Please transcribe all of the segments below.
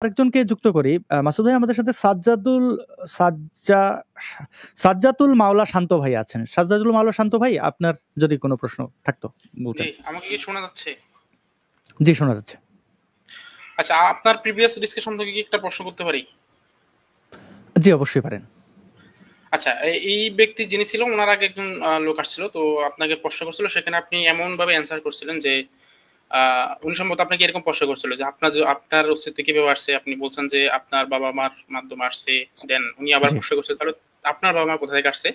আরেকজনকে যুক্ত করি। মাসুদ ভাই আমাদের সাথে সাজ্জা সাজ্জাতুল মাওলা শান্ত ভাই আছেন। সাজ্জাতুল মাওলা শান্ত ভাই, আপনার যদি কোনো প্রশ্ন থাকতো বলতেন। জি, আমাকে কি শোনা যাচ্ছে? জি, শোনা যাচ্ছে। আচ্ছা, আপনার প্রিভিয়াস ডিসকাশন থেকে কি একটা প্রশ্ন করতে পারি? জি, অবশ্যই পারেন। আচ্ছা, এই ব্যক্তি যিনি ছিল ওনার আগে একজন লোক আসছিল, তো আপনাকে প্রশ্ন করছিল, সেখানে আপনি এমন ভাবে অ্যান্সার করছিলেন যে উনি সম্ভবত আপনাকে এরকম প্রশ্ন করছিল যে আপনার অস্তিত্ব কিভাবে আসছে। আপনি বলছেন যে আপনার বাবা মার মাধ্যমে আসছে। দেন উনি আবার জি। প্রশ্ন করছে তাহলে আপনার বাবা মা কোথা থেকে আসছে।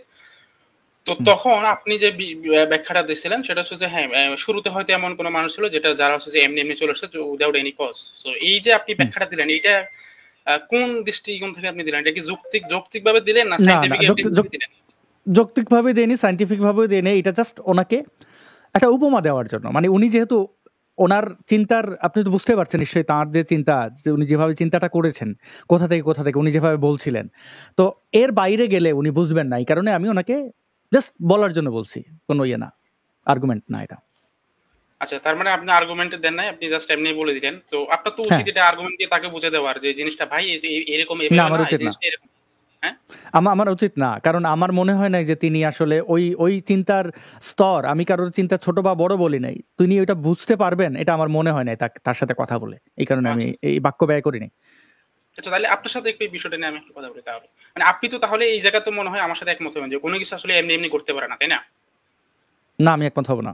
তো তখন আপনি যে ব্যাখ্যাটা দিয়েছিলেন সেটা হচ্ছে যে হ্যাঁ, শুরুতে হয়তো এমন কোনো মানুষ ছিল যারা হচ্ছে যে এমনি এমনি চলে আসছে উইদাউট এনি কজ। তো এই যে আপনি ব্যাখ্যাটা দিলেন, এইটা কোন দৃষ্টিকোণ থেকে আপনি দিলেন? এটা কি যৌক্তিক ভাবে দিলেন না না, সায়েন্টিফিক এভিডেন্স দিয়ে দিলেন? যৌক্তিকভাবে দেয়নি, সায়েন্টিফিক ভাবেও দেয়নি। এটা জাস্ট ওনাকে একটা উপমা দেওয়ার জন্য। মানে উনি যেহেতু ওনার চিন্তার, আপনি তো বুঝতে পারছেন নিশ্চয়ই তাঁর যে চিন্তা, যে উনি যেভাবে চিন্তাটা করেছেন, কোথা থেকে উনি যেভাবে বলছিলেন, তো এর বাইরে গেলে উনি বুঝবেন না। এই কারণে আমি ওনাকে জাস্ট বলার জন্য বলছি, কোনো ইয়ে না, আর্গুমেন্ট না এটা। আচ্ছা, তার মানে আপনি আর্গুমেন্ট দেন নাই, আপনি জাস্ট এমনি বলে দিলেন। তো আপনার তো হ্যাঁ, উচিত এটা আর্গুমেন্ট দিয়ে তাকে বুঝে দেওয়ার যে জিনিসটা ভাই এরকম না, এভাবে আমার না, এই উচিত না। জিনিসটা এরকম। হ্যাঁ, আমার উচিত না, কারণ আমার মনে হয় না যে তিনি আসলে ওই চিন্তার স্তর, আমি কারোর চিন্তা ছোট বা বড় বলি নাই, তিনি ওইটা বুঝতে পারবেন এটা আমার মনে হয় নাই তার সাথে কথা বলে। এই কারণে আমি আচ্ছা এই বাক্য ব্যয় করিনি। আচ্ছা, তাহলে আপনার সাথে একটু এই বিষয়টা নিয়ে আমি একটু কথা বলি তাহলে। মানে আপনি তো তাহলে এই জায়গাতে মনে হয় আমার সাথে একমত হবেন যে কোনো কিছু আসলে এমনি এমনি করতে পারে না, তাই না? না, আমি একমত হব না।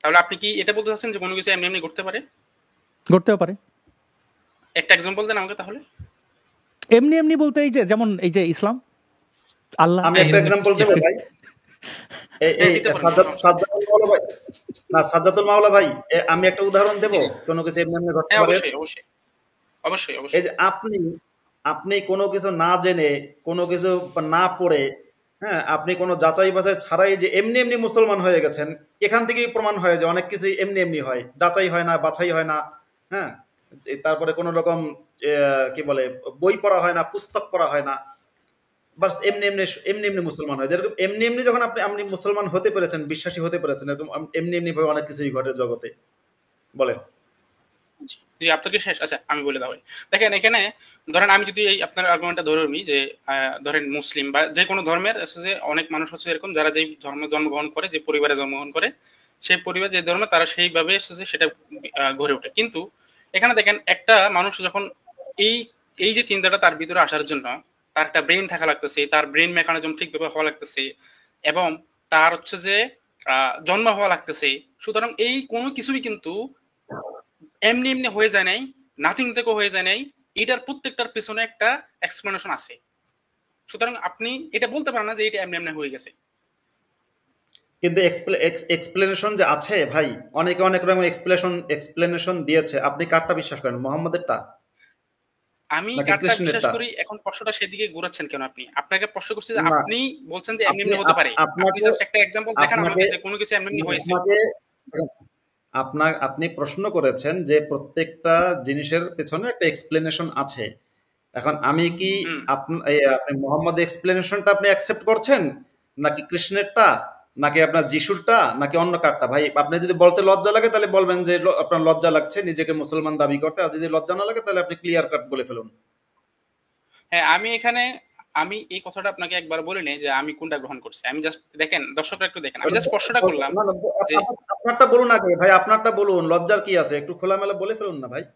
তাহলে আপনি কি এটা বলতে চাচ্ছেন যে কোনো কিছু এমনি এমনি করতে পারে? করতেও পারে। একটা এক্সাম্পল দেন আমাকে তাহলে। এমনি এমনি বলতে এই যে যেমন এই যে ইসলাম, আল্লাহ। আমি একটা এক্সাম্পল দেবো ভাই। এই দিতে পারেন, সাজ্জাতুল মাওলা ভাই, না সাজ্জাতুল মাওলা ভাই, আমি একটা উদাহরণ দেবো কোনো কিছু এমনি এমনি ঘটতে হ্যাঁ, পারে। অবশ্যই অবশ্যই অবশ্যই এই অবশ্যই। যে আপনি কোনো কিছু না জেনে, কোনো কিছু না পড়ে, হ্যাঁ, আপনি কোনো যাচাই বাছাই ছাড়াই যে এমনি এমনি মুসলমান হয়ে গেছেন, এখান থেকেই প্রমাণ হয় যে অনেক কিছুই এমনি এমনি হয়, যাচাই হয় না, বাছাই হয় না। হ্যাঁ, তারপরে কোনো রকম কি বলে বই পড়া হয় না, পুস্তক পড়া হয় না, বাস এমনি এমনি এমনি এমনি মুসলমান হয়। যেরকম এমনি এমনি যখন আপনি মুসলমান হতে পেরেছেন, বিশ্বাসী হতে পেরেছেন, এরকম এমনি এমনি ভাবে অনেক কিছুই ঘটে জগতে। বলেন। জি, আপনার কি শেষ? আচ্ছা, আমি বলে তাহলে। দেখেন এখানে ধরেন আমি যদি এই আপনার আর্গুমেন্টটা ধরে নিই যে ধরেন মুসলিম বা যে কোনো ধর্মের আছে যে অনেক মানুষ হচ্ছে এরকম যারা যেই ধর্মে জন্মগ্রহণ করে, যে পরিবারে জন্মগ্রহণ করে, সেই পরিবার যে ধর্মে তারা সেইভাবে এসেছে সেটা গড়ে ওঠে। কিন্তু এখানে দেখেন একটা মানুষ যখন এই এই যে চিন্তাটা তার ভিতরে আসার জন্য তার একটা ব্রেন থাকা লাগতেছে, তার ব্রেন মেকানিজম ঠিকভাবে হওয়া লাগতেছে, এবং তার হচ্ছে যে জন্ম হওয়া লাগতেছে। সুতরাং এই কোনো কিছুই কিন্তু এমনি এমনি হয়ে যায় নাই, নাথিং থেকে হয়ে যায় নাই। এটার প্রত্যেকটার পেছনে একটা এক্সপ্লেনেশন আছে। সুতরাং আপনি এটা বলতে পারেন না যে এটা এমনি এমনি হয়ে গেছে। কিন্তু এক্সপ্লেনেশন যে আছে ভাই, অনেকে অনেক রকম এক্সপ্লেনেশন দিয়েছে। আপনি কারটা বিশ্বাস করেন, মোহাম্মদেরটা আমি নাকি কারটা বিশ্বাস কৃষ্ণেরটা? করি, এখন প্রশ্নটা সেদিকে ঘোরাচ্ছেন কেন আপনি? আপনাকে প্রশ্ন করছি যে না, আপনি বলছেন যে এমনি আপনি এমনি হতে পারে। আপনি আপনাকে জাস্ট একটা এক্সাম্পল দেখান আপনাকে আমাকে যে কোনো কিছু এমনি এমনি হয়েছে। আপনাকে আপনি প্রশ্ন করেছেন যে প্রত্যেকটা জিনিসের পেছনে একটা এক্সপ্লেনেশন আছে। এখন আমি কি হুম। আপনি মোহাম্মদ এক্সপ্লেনেশনটা আপনি অ্যাকসেপ্ট করছেন, নাকি কৃষ্ণেরটা, নাকি আপনার যিশুরটা, নাকি অন্য কারটা? ভাই আপনি যদি বলতে লজ্জা লাগে তাহলে বলবেন যে আপনার লজ্জা লাগছে নিজেকে মুসলমান দাবি করতে, আর যদি লজ্জা না লাগে তাহলে আপনি ক্লিয়ার কাট বলে ফেলুন। হ্যাঁ, আমি এই কথাটা আপনাকে একবার বলি নাই যে আমি কোনটা গ্রহণ করছি। আমি জাস্ট দেখেন, দর্শকরা একটু দেখেন, আমি জাস্ট প্রশ্নটা করলাম না, না, যে আপনারটা বলুন আগে ভাই, আপনারটা বলুন, লজ্জার কি আছে? একটু খোলামেলা বলে ফেলুন না ভাই, ভাই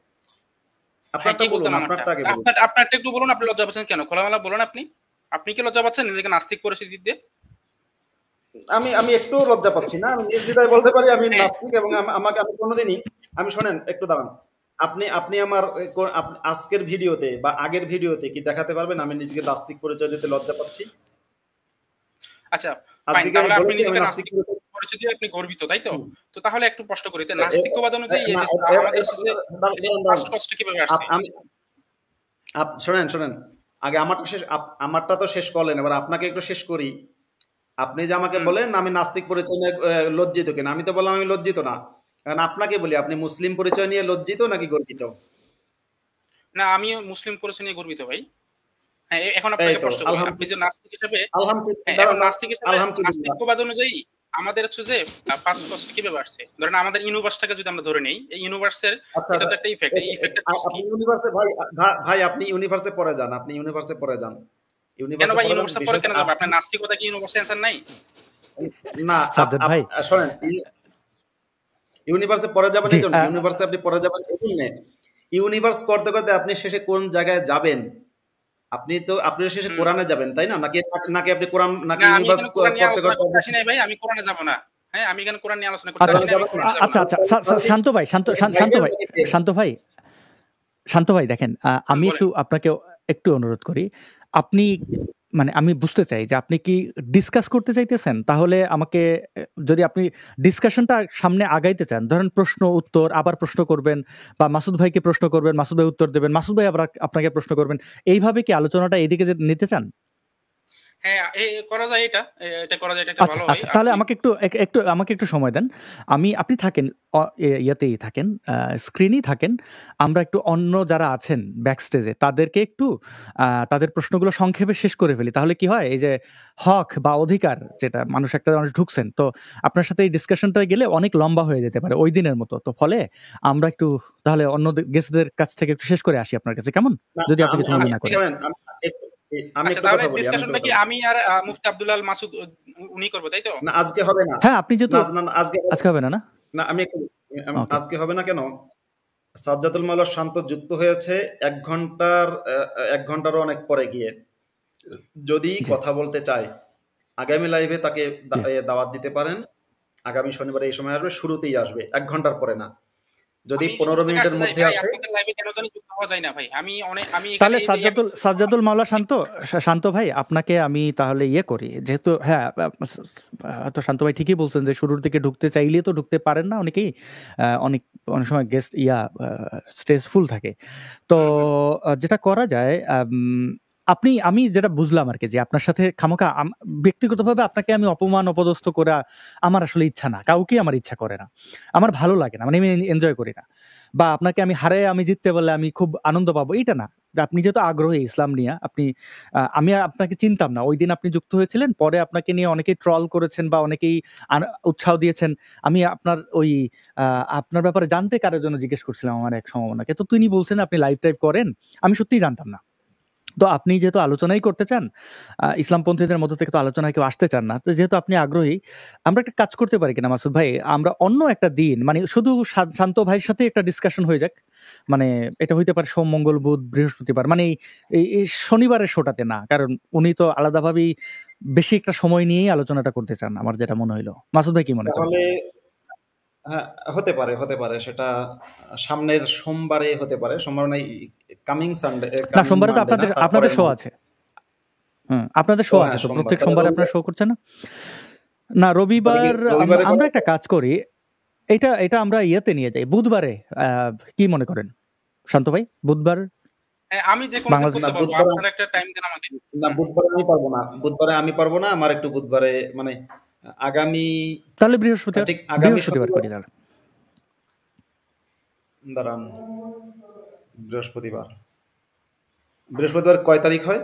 আপনারটা কি বলুন, বলতাম আমারটা? আপনারটা আগে বলুন। আপনারটা একটু বলুন, আপনি লজ্জা পাচ্ছেন কেন? খোলামেলা বলুন আপনি। আপনি কি লজ্জা পাচ্ছেন নিজেকে নাস্তিক পরিস্থিতি দিয়ে? আমি আমি একটুও লজ্জা পাচ্ছি না, আমি নির্দ্বিধায় বলতে পারি আমি হ্যাঁ, নাস্তিক, এবং আমাকে আমি কোনোদিনই, আমি শোনেন একটু দাঁড়ান, আপনি আপনি আমার আজকের ভিডিওতে বা আগের ভিডিওতে কি দেখাতে পারবেন আমি নিজেকে নাস্তিক পরিচয় দিতে লজ্জা পাচ্ছি? আচ্ছা, ফাইন। আজকে কি আমি তাহলে আপনি বলেছি আমি নিজেকে নাস্তিক নাস্তিক পরিচয়? পরিচয় দিয়ে আপনি গর্বিত, তাই তো? হুম। তো তাহলে একটু প্রশ্ন করি, তো এ- এ- নাস্তিক্যবাদ অনুযায়ী এই না, যে আমাদের হচ্ছে যে দাঁড়ান, দাঁড়ান। ফার্স্ট কষ্ট কিভাবে আসছে? আমি শোনেন শোনেন, আগে আমারটা শেষ, আমারটা তো শেষ করলেন, এবার আপনাকে একটু শেষ করি। আপনি যে আমাকে হুম। বলেন আমি নাস্তিক পরিচয় নিয়ে লজ্জিত কিনা, আমি তো বললাম আমি লজ্জিত না। কারণ আপনাকে বলি, আপনি মুসলিম পরিচয় নিয়ে লজ্জিত নাকি গর্বিত? না, আমিও মুসলিম পরিচয় নিয়ে গর্বিত ভাই। হ্যাঁ, এখন এই আপনাকে তো প্রশ্ন করি, আপনি যে নাস্তিক হিসেবে, হ্যাঁ, এখন দাঁড়ান, নাস্তিক হিসেবে আলহামদুলিল্লাহ। নাস্তিক্যবাদ অনুযায়ী আমাদের হচ্ছে যে ফার্স্ট কস্ট কিভাবে আসছে, ধরেন আমাদের ইউনিভার্সটাকে যদি আমরা ধরে নেই, এই ইউনিভার্সের আচ্ছা এটা তো একটা ইফেক্ট, এই ইফেক্টের কজ আপনি কি? ইউনিভার্সে ভাই আপনি ইউনিভার্সে পড়ে যান, আপনি ইউনিভার্সে পড়ে যান, কেন ইউনিভার্সে ভাই পড়ে যান। ইউনিভার্সে পরে বিশেষ কেন যাবো? আপনার নাস্তিকতা কি ইউনিভার্সে অ্যান্সার নাই? না সাজ্জাদ ভাই শোনেন, ইউনিভার্সে পড়ে যাবেন জি এই জন্য, ইউনিভার্সে আপনি পড়ে যাবেন এই জন্য, ইউনিভার্স করতে করতে আপনি শেষে কোন জায়গায় যাবেন? আপনি শেষে কোরআনে যাবেন, তাই না? নাকি নাকি আপনি কোরআন নাকি না, আমি ইউনিভার্স এখানে কোরআন নিয়ে করতে আলোচনা করতে করতে আসি নাই ভাই, আমি কোরআনে যাব না। হ্যাঁ, আমি এখানে কোরআন নিয়ে আলোচনা করতে আচ্ছা আসি নাই, আমি কোরআনে যাব আচ্ছা না। আচ্ছা শান্ত ভাই শান্ত ভাই দেখেন, আমি বলেন। একটু আপনাকে একটু অনুরোধ করি, আপনি মানে আমি বুঝতে চাই যে আপনি কি ডিসকাস করতে চাইতেছেন, তাহলে আমাকে যদি আপনি ডিসকাশনটা সামনে আগাইতে চান, ধরেন প্রশ্ন উত্তর আবার প্রশ্ন করবেন, বা মাসুদ ভাইকে প্রশ্ন করবেন, মাসুদ ভাই উত্তর দেবেন, মাসুদ ভাই আবার আপনাকে প্রশ্ন করবেন, এইভাবে কি আলোচনাটা এদিকে নিতে চান? হ্যাঁ, করা যায়, এটা করা যায়, এটা একটা আচ্ছা ভালো হয়। আচ্ছা, তাহলে আমাকে একটু সময় দেন। আপনি থাকেন, ইয়াতেই থাকেন, স্ক্রিনেই থাকেন। আমরা একটু অন্য যারা আছেন ব্যাক স্টেজে তাদেরকে একটু তাদের প্রশ্নগুলো সংক্ষেপে শেষ করে ফেলি। তাহলে কি হয়, এই যে হক বা অধিকার, যেটা মানুষ ঢুকছেন, তো আপনার সাথে এই ডিসকাশনটা গেলে অনেক লম্বা হয়ে যেতে পারে ওই দিনের মতো। তো ফলে আমরা একটু তাহলে অন্য গেস্টদের কাছ থেকে একটু শেষ করে আসি আপনার কাছে, কেমন? যদি আপনি কিছু মনে আচ্ছা না ঠিক করেন। আছে। আমি আচ্ছা, একটু তাহলে কথা বলি, ডিসকাশনটা কি আমি আর মুফতি আব্দুল আল মাসুদ উনি করবো, তাই তো? না আজকে হবে না। হ্যাঁ, আপনি যেহেতু না আজকে আজকে হবে না, না না আমি ওকে। আজকে হবে না কেন? সাজ্জাদুল মাওলা শান্ত যুক্ত হয়েছে 1 ঘন্টারও অনেক পরে গিয়ে। যদি জি কথা বলতে চায় আগামী লাইভে তাকে দাওয়াত দিতে পারেন। আগামী শনিবার এই সময় আসবে, শুরুতেই আসবে, 1 ঘন্টার পরে না। যদি আমি 15 শুরু থেকে মিনিটের আসতে চাই মধ্যে ভাই, আসে, আপনাদের লাইভে কেন জানি যুক্ত হওয়া যায় না ভাই। আমি এখানে তাহলে এই যে সাজ্জাদুল মাওলা শান্ত ভাই, আপনাকে আমি তাহলে ইয়ে করি, যেহেতু হ্যাঁ তো শান্ত ভাই ঠিকই বলছেন যে শুরুর দিকে ঢুকতে চাইলে তো ঢুকতে পারেন না অনেকেই, অনেক সময় গেস্ট স্টেজ ফুল থাকে। তো যেটা করা যায়, আমি যেটা বুঝলাম আর কি, যে আপনার সাথে খামোখা ব্যক্তিগতভাবে আপনাকে আমি অপমান অপদস্থ করা আমার আসলে ইচ্ছা না, কাউকে আমার ইচ্ছা করে না, আমার ভালো লাগে না, মানে আমি এনজয় করি না। বা আপনাকে আমি হারে আমি জিততে পারলে আমি খুব আনন্দ পাবো, এইটা না। যে আপনি যেহেতু আগ্রহী ইসলাম নিয়ে, আমি আপনাকে চিনতাম না, ওই দিন আপনি যুক্ত হয়েছিলেন, পরে আপনাকে নিয়ে অনেকেই ট্রল করেছেন বা অনেকেই উৎসাহ দিয়েছেন। আমি আপনার ব্যাপারে জানতে কারোর জন্য জিজ্ঞেস করছিলাম আমার এক সম্ভাবনাকে, তো তিনি বলছেন আপনি লাইভ টাইপ করেন, আমি সত্যিই জানতাম না। তো আপনি যেহেতু আলোচনাই করতে চান, ইসলামপন্থীদের মধ্য থেকে তো আলোচনায় কেউ আসতে চান না, তো যেহেতু আপনি আগ্রহী, আমরা একটা কাজ করতে পারি কিনা মাসুদ ভাই, আমরা অন্য একটা দিন, মানে শুধু শান্ত ভাইয়ের সাথে একটা ডিসকাশন হয়ে যাক, মানে এটা হইতে পারে সোম মঙ্গল বুধ বৃহস্পতিবার, মানে এই শনিবারের শোটাতে না, কারণ উনি তো আলাদাভাবেই বেশি একটা সময় নিয়েই আলোচনাটা করতে চান, আমার যেটা মনে হইলো। মাসুদ ভাই কি মনে করেন? তাহলে হ্যাঁ, হতে পারে সেটা সামনের সোমবারে হতে পারে, সোমবার নাই, কামিং সানডে, না, কামিং সোমবারে তো মানডে না, আপনাদের তারপরের শো মানডে। আছে। আপনাদের শো আছে তো, সোমবার, প্রত্যেক তাহলে সোমবারে আপনার শো করছেন না? না, রবিবার রবিবারে আমরা একটা কাজ করি, এটা আমরা ইয়েতে নিয়ে যাই, বুধবারে। কি মনে করেন শান্ত ভাই, বুধবার? হ্যাঁ, আমি যে কোনো দিন বাংলাদেশ করতে পারবো, বুধবারে আপনারা একটা টাইম দেন আমাকে। না, বুধবারে আমি পারবো না, আমার একটু বুধবারে মানে আগামী, তাহলে বৃহস্পতিবার, ঠিক আগামী বৃহস্পতিবার করি তাহলে। দাঁড়ান, বৃহস্পতিবার কয় তারিখ হয়?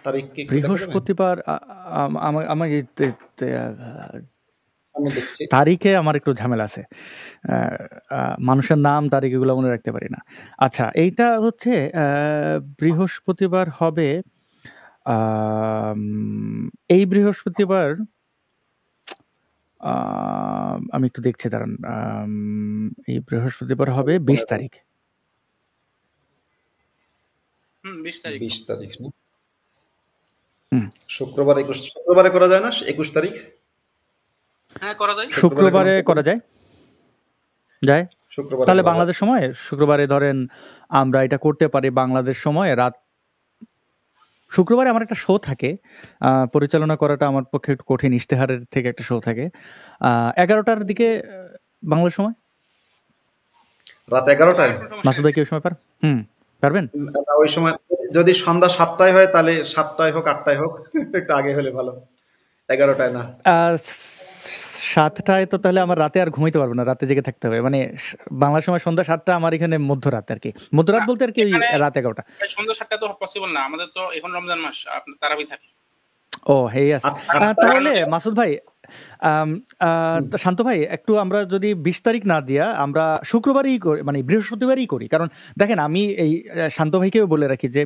তারিখ কি একটু দেখা যাবে? বৃহস্পতিবার আমার আমি দেখছি। তারিখে আমার একটু ঝামেলা আছে, মানুষের নাম তারিখ এগুলো মনে রাখতে পারি না। আচ্ছা, এইটা হচ্ছে বৃহস্পতিবার হবে, এই বৃহস্পতিবার, আমি একটু দেখছি, দাঁড়ান, এই বৃহস্পতিবার হবে 20 তারিখ। 20 তারিখ। 20 তারিখ না? শুক্রবারে করা যায় না 21 তারিখ? হ্যাঁ, করা যায়। শুক্রবারে করা যায়। শুক্রবারে তাহলে করা বাংলাদেশ সময়ে শুক্রবারে ধরেন আমরা এটা করতে পারি, বাংলাদেশ সময়ে রাত, শুক্রবারে আমার একটা শো থাকে, পরিচালনা করাটা আমার পক্ষে একটু কঠিন, ইশতেহারের থেকে একটা শো থাকে 11টার দিকে বাংলাদেশ সময়। রাত 11টায়? মাসুদ ভাই কি ওই সময় পারবেন? না, ওই সময় যদি সন্ধ্যা 7টায় হয় তাহলে 7টায় হোক 8টায় হোক, একটু আগে হলে ভালো, 11টায় না। 7টায় তো তাহলে আমার রাতে আর ঘুমাইতে পারবো না, রাতে জেগে থাকতে হবে, মানে বাংলা সময় সন্ধ্যা 7টা, আমার এখানে মধ্যরাত আর কি, মধ্যরাত বলতে আর কি ওই রাত 11টা। সন্ধ্যা 7টা তো পসিবল না, আমাদের তো এখন রমজান মাস, আপনার তারাবি থাকে। ও হেয়াস। তাহলে মাসুদ ভাই, শান্ত ভাই, একটু আমরা যদি ২০ তারিখ না দিয়া আমরা শুক্রবারই করি, মানে বৃহস্পতিবারই করি। কারণ দেখেন, আমি এই শান্ত ভাইকেও বলে রাখি যে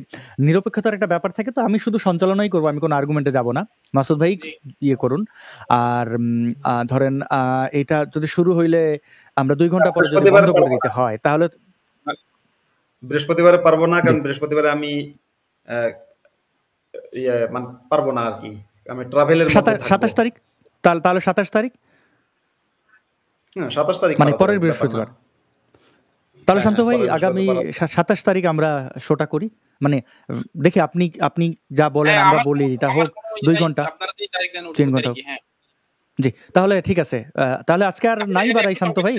নিরপেক্ষতার একটা ব্যাপার থাকে, তো আমি শুধু সঞ্চালনাই করবো, আমি কোনো আর্গুমেন্টে যাব না। মাসুদ ভাই জি ইয়ে করুন। আর ধরেন এটা যদি শুরু হইলে আমরা ২ ঘন্টা পরে যদি বৃহস্পতিবারে বন্ধ করে পারবো দিতে না, হয় তাহলে বৃহস্পতিবারে পারবো না, জি কারণ বৃহস্পতিবারে আমি আহ, মানে পারবো না আর কি, আমি ট্রাভেলের মধ্যে থাকবো। ২৭ তারিখ, তাহলে ২৭ তারিখ, হ্যাঁ ২৭ তারিখ মানে পারা যাবে, পরের ব্যাপার না। বৃহস্পতিবার। তাহলে হ্যাঁ শান্ত হ্যাঁ ভাই পরের আগামী বৃহস্পতিবার পারা যাবে। ২৭ তারিখ আমরা শোটা করি। মানে দেখি আপনি আপনি যা বলেন হ্যাঁ, আমরা আমার বলি, এটা আমার হোক কোনো ২ নাই, ঘন্টা আপনারা যে তারিখ দেন ৩ ওই ঘন্টা হোক। তারিখই। হ্যাঁ, জি, তাহলে ঠিক আছে। তাহলে আজকে আর নাই এখানে বাড়াই শান্ত ভাই।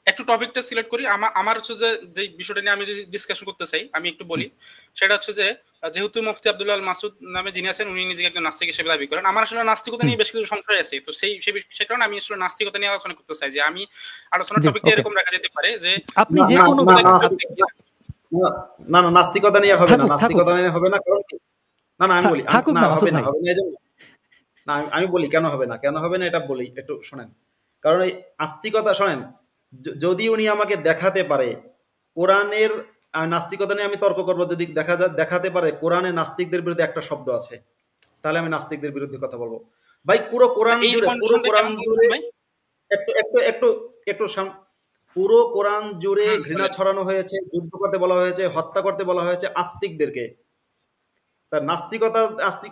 একটু টপিকটা সিলেক্ট করি। আমার হচ্ছে যে বিষয়টা নিয়ে আমি ডিসকাশন করতে চাই, আমি একটু বলি। সেটা হচ্ছে যে যেহেতু মুফতি আব্দুল্লাহ আল মাসুদ নামে যিনি আছেন, উনি নিজেকে একজন নাস্তিক হিসেবে দাবি করেন। আমার আসলে নাস্তিকতা নিয়ে বেশ কিছু সংশয় আছে। তো সেই কারণে আমি আসলে নাস্তিকতা নিয়ে আলোচনা করতে চাই, যে আমি আলোচনার জি, টপিকটা ওকে। এরকম রাখা যেতে পারে যে আপনি না যে না কোনো না বিষয় না না, নাস্তিকতা নিয়ে হবে না, থাকুক, নাস্তিকতা নিয়ে হবে না, কারণ কি, না না আমি বলি, থাকুক না না হবে মাসুদ না, ভাই। হবে না এই জন্য না, আমি বলি কেন হবে না, কেন হবে না এটা বলি, একটু শোনেন। কারণ এই আস্তিকতা শোনেন, যদি উনি আমাকে দেখাতে পারে কোরআনের, নাস্তিকতা নিয়ে আমি তর্ক করবো, যদি দেখাতে পারে কোরআনে নাস্তিকদের বিরুদ্ধে একটা শব্দ আছে, তাহলে আমি নাস্তিকদের বিরুদ্ধে কথা বলবো। ভাই পুরো কোরআন এই জুড়ে, পুরো কন্ডিশনটা কোরআন কেমন বলছেন জুড়ে ভাই? একটু একটু একটু একটু পুরো কোরআন জুড়ে ঘৃণা বলেন। ছড়ানো হয়েছে, যুদ্ধ করতে বলা হয়েছে, হত্যা করতে বলা হয়েছে আস্তিকদেরকে। তার নাস্তিকতা, আস্তিক,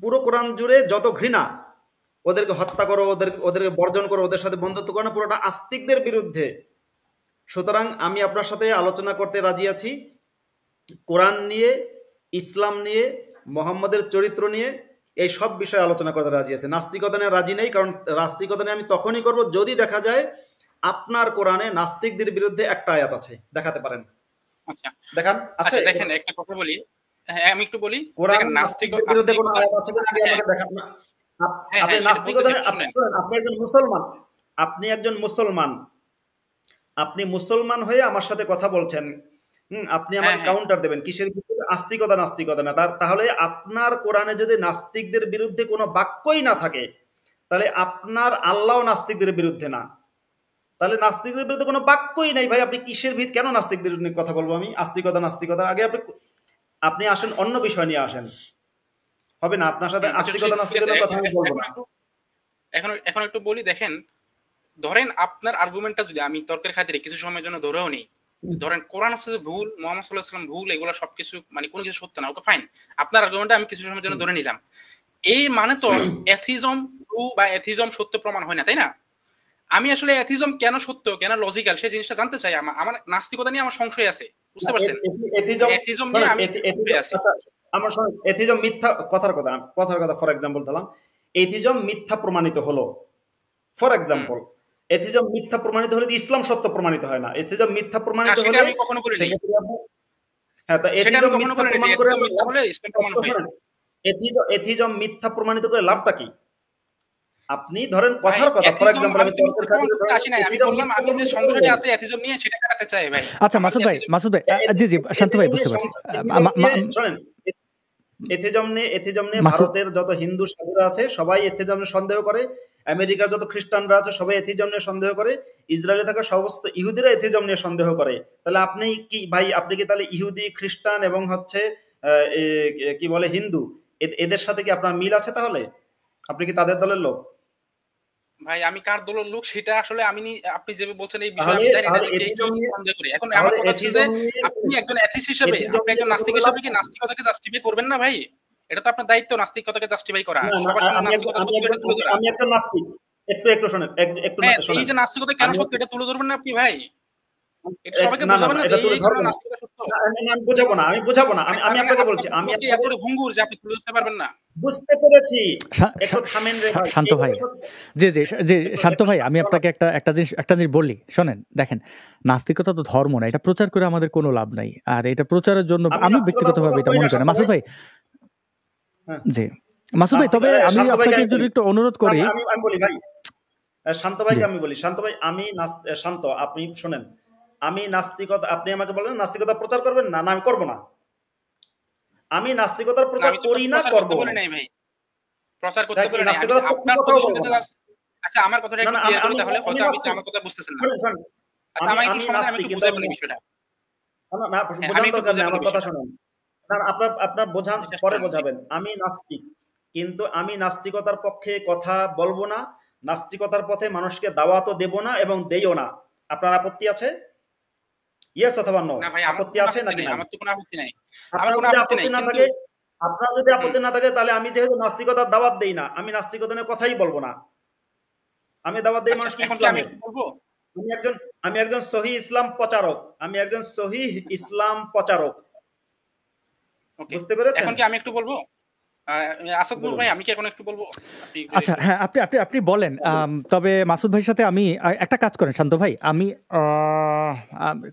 পুরো কোরআন জুড়ে যত ঘৃণা, ওদেরকে হত্যা করো, ওদেরকে বর্জন করো, ওদের সাথে বন্ধুত্ব করো না, পুরোটা আস্তিকদের বিরুদ্ধে। সুতরাং আমি আপনার সাথে আলোচনা করতে রাজি আছি কোরআন নিয়ে, ইসলাম নিয়ে, মোহাম্মদের চরিত্র নিয়ে, এই সব বিষয়ে আলোচনা করতে রাজি আছে। নাস্তিকতা নিয়ে রাজি নেই, কারণ নাস্তিকতা নিয়ে আমি তখনই করব যদি দেখা যায় আপনার কোরআনে নাস্তিকদের বিরুদ্ধে একটা আয়াত আছে, দেখাতে পারেন, আচ্ছা দেখান আছে আচ্ছা, দেখেন একটা কথা বলি। হ্যাঁ, আমি একটু বলি। কোরআনে দেখেন, নাস্তিকদের বিরুদ্ধে কোনো আস্তিকতা। আয়াত আছে কিনা আগে হ্যাঁ আমাকে দেখান না। হ্যাঁ আপনি হ্যাঁ, সেটা নাস্তিকতা বলতেছি, একটু আপনি শুনেন। শুনেন, আপনি একজন মুসলমান, আপনি একজন মুসলমান, আপনি মুসলমান হয়ে আমার সাথে কথা বলছেন, আপনি হ্যাঁ আমাকে হ্যাঁ, কাউন্টার দেবেন কিসের ভিত্তিতে? আস্তিকতা নাস্তিকতা না, তাহলে আপনার কোরআনে যদি নাস্তিকদের বিরুদ্ধে কোনো বাক্যই না থাকে, তাহলে আপনার আল্লাহ নাস্তিকদের বিরুদ্ধে না, তাহলে নাস্তিকদের বিরুদ্ধে কোনো বাক্যই নাই ভাই, আপনি কিসের ভিত, কেন নাস্তিকদের নিয়ে কথা বলবো আমি? আস্তিকতা নাস্তিকতা আগে আপনি আপনি আসেন, অন্য বিষয় নিয়ে আসেন, হবে না আপনার সাথে আচ্ছা আস্তিকতা ঠিক আছে। নাস্তিকতার কথা আমি বলবো এখন না। একটু এখন একটু বলি। দেখেন, ধরেন আপনার আর্গুমেন্টটা যদি আমি তর্কের খাতিরে কিছু সময়ের জন্য ধরেও নিই, ধরেন কোরআন হচ্ছে যে ভুল, মোহাম্মদ সাল্লাল্লাহু আলাইহি ওয়াসাল্লাম ভুল, এগুলো সবকিছু মানে কোনো কিছু সত্য না, ওকে ফাইন। আপনার আর্গুমেন্টটা আমি কিছু সময়ের জন্য ধরে নিলাম। এই মানে তো এথিজম ট্রু বা এথিজম সত্য প্রমাণ হয় না, তাই না? আমি আসলে এথিজম কেন সত্য, কেন লজিক্যাল, সেই জিনিসটা জানতে চাই। আমার নাস্তিকতা নিয়ে আমার সংশয় আছে, বুঝতে পারছেন? এথিজম, এথিজম নিয়ে আমি সংশয় আছি। আচ্ছা আমার শোনেন, এথিজম মিথ্যা, কথার কথা ফর এক্সাম্পল দিলাম, এথিজম মিথ্যা প্রমাণিত হলো, ফর হুম। এক্সাম্পল, এথিজম মিথ্যা প্রমাণিত হলে ইসলাম সত্য প্রমাণিত হয় না। এথিজম মিথ্যা না, প্রমাণিত সেটা হলে আমি কখনো বলি নাই। সেক্ষেত্রে আপনি, হ্যাঁ তা সেটা আমি এথিজম কখনো মিথ্যা বলি নাই যে প্রমাণ করে এথিজম মিথ্যা হলে ইসলাম প্রমাণ তো হয়। শোনেন, এথিজম মিথ্যা প্রমাণিত করে লাভটা কি? আপনি ধরেন ভাই, কথার কথা, ফর এথিজম এক্সাম্পল আমি আমি তো মিথ্যা তর্কের প্রমাণ খাতিরে করতে ধরেন আসি নাই। আমি এথিজম বললাম মিথ্যা আমি যে প্রমাণিত সংশয়টা করলে, আছে এথিজম নিয়ে, সেটা কাটাতে চাই ভাই। আচ্ছা আমার যে মাসুদ ভাই, জি জি, শান্ত ভাই এথিজম নিয়ে বুঝতে পারছি। এথিজম নিয়ে শোনেন, এথিজম নিয়ে মাসুদ, ভারতের যত হিন্দু সাধুরা আছে সবাই এথিজম নিয়ে সন্দেহ করে, আমেরিকার যত খ্রিস্টানরা আছে সবাই এথিজম নিয়ে সন্দেহ করে, ইসরায়েলে থাকা সমস্ত ইহুদিরা এথিজম নিয়ে সন্দেহ করে। তাহলে আপনি কি ভাই, আপনি কি তাহলে ইহুদি, খ্রিস্টান এবং হচ্ছে কি বলে হিন্দু, এদের সাথে কি আপনার মিল আছে? তাহলে আপনি কি তাদের দলের লোক? ভাই, আমি কার দলের লোক সেটা আসলে আপনি যেভাবে বলছেন এই বিষয়ে তাহলে আমি জানি না তাহলে যে কে কি এথিজম নিয়ে, সন্দেহ করি। এখন আমার তাহলে কথা হচ্ছে যে এথিজম নিয়ে, আপনি একজন এথিস হিসেবে, এথিজম আপনি নিয়ে একজন কথা নাস্তিক বলে লাভ হিসেবে কি নাই। নাস্তিকতাকে জাস্টিফাই করবেন না ভাই? এটা তো আপনার দায়িত্ব, নাস্তিকতাকে জাস্টিফাই করা, না না, সবার সামনে আমি একজন নাস্তিকতা আমি সত্য একজন এটা তুলে ধরা। আমি একজন নাস্তিক, একটু একটু শোনেন, একটু হ্যাঁ, এই শোনেন, যে নাস্তিকতা কেন আমি সত্য এটা তুলে ধরবেন না আপনি ভাই? এটা সবাইকে না না বোঝাবেন না, না যে এটা তুলে এই ধরবো কারণে না, নাস্তিকতা সত্য। আমি বোঝাবো না, মানে তার আমি মানে আপনাকে আপনার বলছি, আমি বুদ্ধি আপনাকে এতটা ভঙ্গুর যে আপনি তুলে ধরতে পারবেন না। বুঝতে পেরেছি। শা- একটু শা- থামেন রে ভাই, শান্ত ভাই, এইভাবে জি জি জি, একটু শান্ত একটু ভাই, শান্ত আমি হন। আপনাকে একটা জিনিস বলি, শোনেন। দেখেন, নাস্তিকতা তো ধর্ম না, এটা প্রচার করে আমাদের কোনো লাভ নাই। আর এটা প্রচারের জন্য আমি আমি নাস্তিকতা ব্যক্তিগতভাবে প্রচার এটা করি না মনে করি না। শান্ত মাসুদ ভাই। ভাই, হ্যাঁ, জি মাসুদ ভাই, তবে আমি শান্ত ভাইকে আপনাকে আমি যদি বলি, একটু অনুরোধ করি। আমি বলি ভাই, শান্ত জি, ভাইকে আমি বলি, শান্ত ভাই, আমি শান্ত, আপনি শোনেন, আমি নাস্তিকতা, আপনি আমাকে বলেন নাস্তিকতা প্রচার করবেন না, না আমি করবো না, আমি নাস্তিকতার না, প্রচার আমি তো করি না, প্রচার করতে করবো বলি না। নাই ভাই। প্রচার তা করতে কি বলে নাই। আমি নাস্তিকতার পক্ষে আপনার কথাও বলবো পজিশনটাতে না। জাস্ট আচ্ছা আমার কথাটা না একটু না ক্লিয়ার করি আমি তাহলে আমি হয়তো আপনি নাস্তিক। আমার কথা বুঝতেছেন না। শোনেন, শোনেন, আচ্ছা আমি আমাকে একটু আমি সময় দেন, আমি নাস্তিক একটু কিন্তু বুঝাই আমি বলি বিষয়টা। না না হ্যাঁ, আমি বোঝার একটু দরকার নেই, বুঝাই বলি আমার কথা বিষয়টা। শোনেন। না আপনার আপনার বোঝান শেষ পরে করেন। জি। বোঝাবেন। আমি নাস্তিক, কিন্তু আমি নাস্তিকতার পক্ষে কথা বলবো না, নাস্তিকতার পথে মানুষকে দাওয়াতও দেব না এবং দেইও না। আপনার আপত্তি আছে? ইয়েস অথবা নো, না ভাই আমার তো আপত্তি কোনো আছে আপত্তি নাকি নাই। নাই? আমার তো কোনো আপত্তি নাই। আমার আপনার কোনো যদি আপত্তি নাই। আপত্তি না কিন্তু থাকে, আপনার যদি হুম, আপত্তি না থাকে, তাহলে আমি যেহেতু নাস্তিকতার দাওয়াত দেই না, আমি নাস্তিকতা নিয়ে কথাই বলবো না। আমি দাওয়াত দেই আচ্ছা মানুষকে এখন কি আমি ইসলামের। একটু বলবো? আমি একজন আমি একজন সহিহ ইসলাম প্রচারক। আমি একজন সহিহ ইসলাম প্রচারক। ওকে। বুঝতে পেরেছেন? এখন কি আমি একটু বলবো? আ আসাদ নূর বলুন। ভাই আমি কি এখন একটু বলবো? আপনি একটু আচ্ছা একটু হ্যাঁ, আপনি আপনি আপনি বলেন। বলুন। তবে মাসুদ ভাইয়ের সাথে আমি একটা কাজ করেন শান্ত ভাই, আমি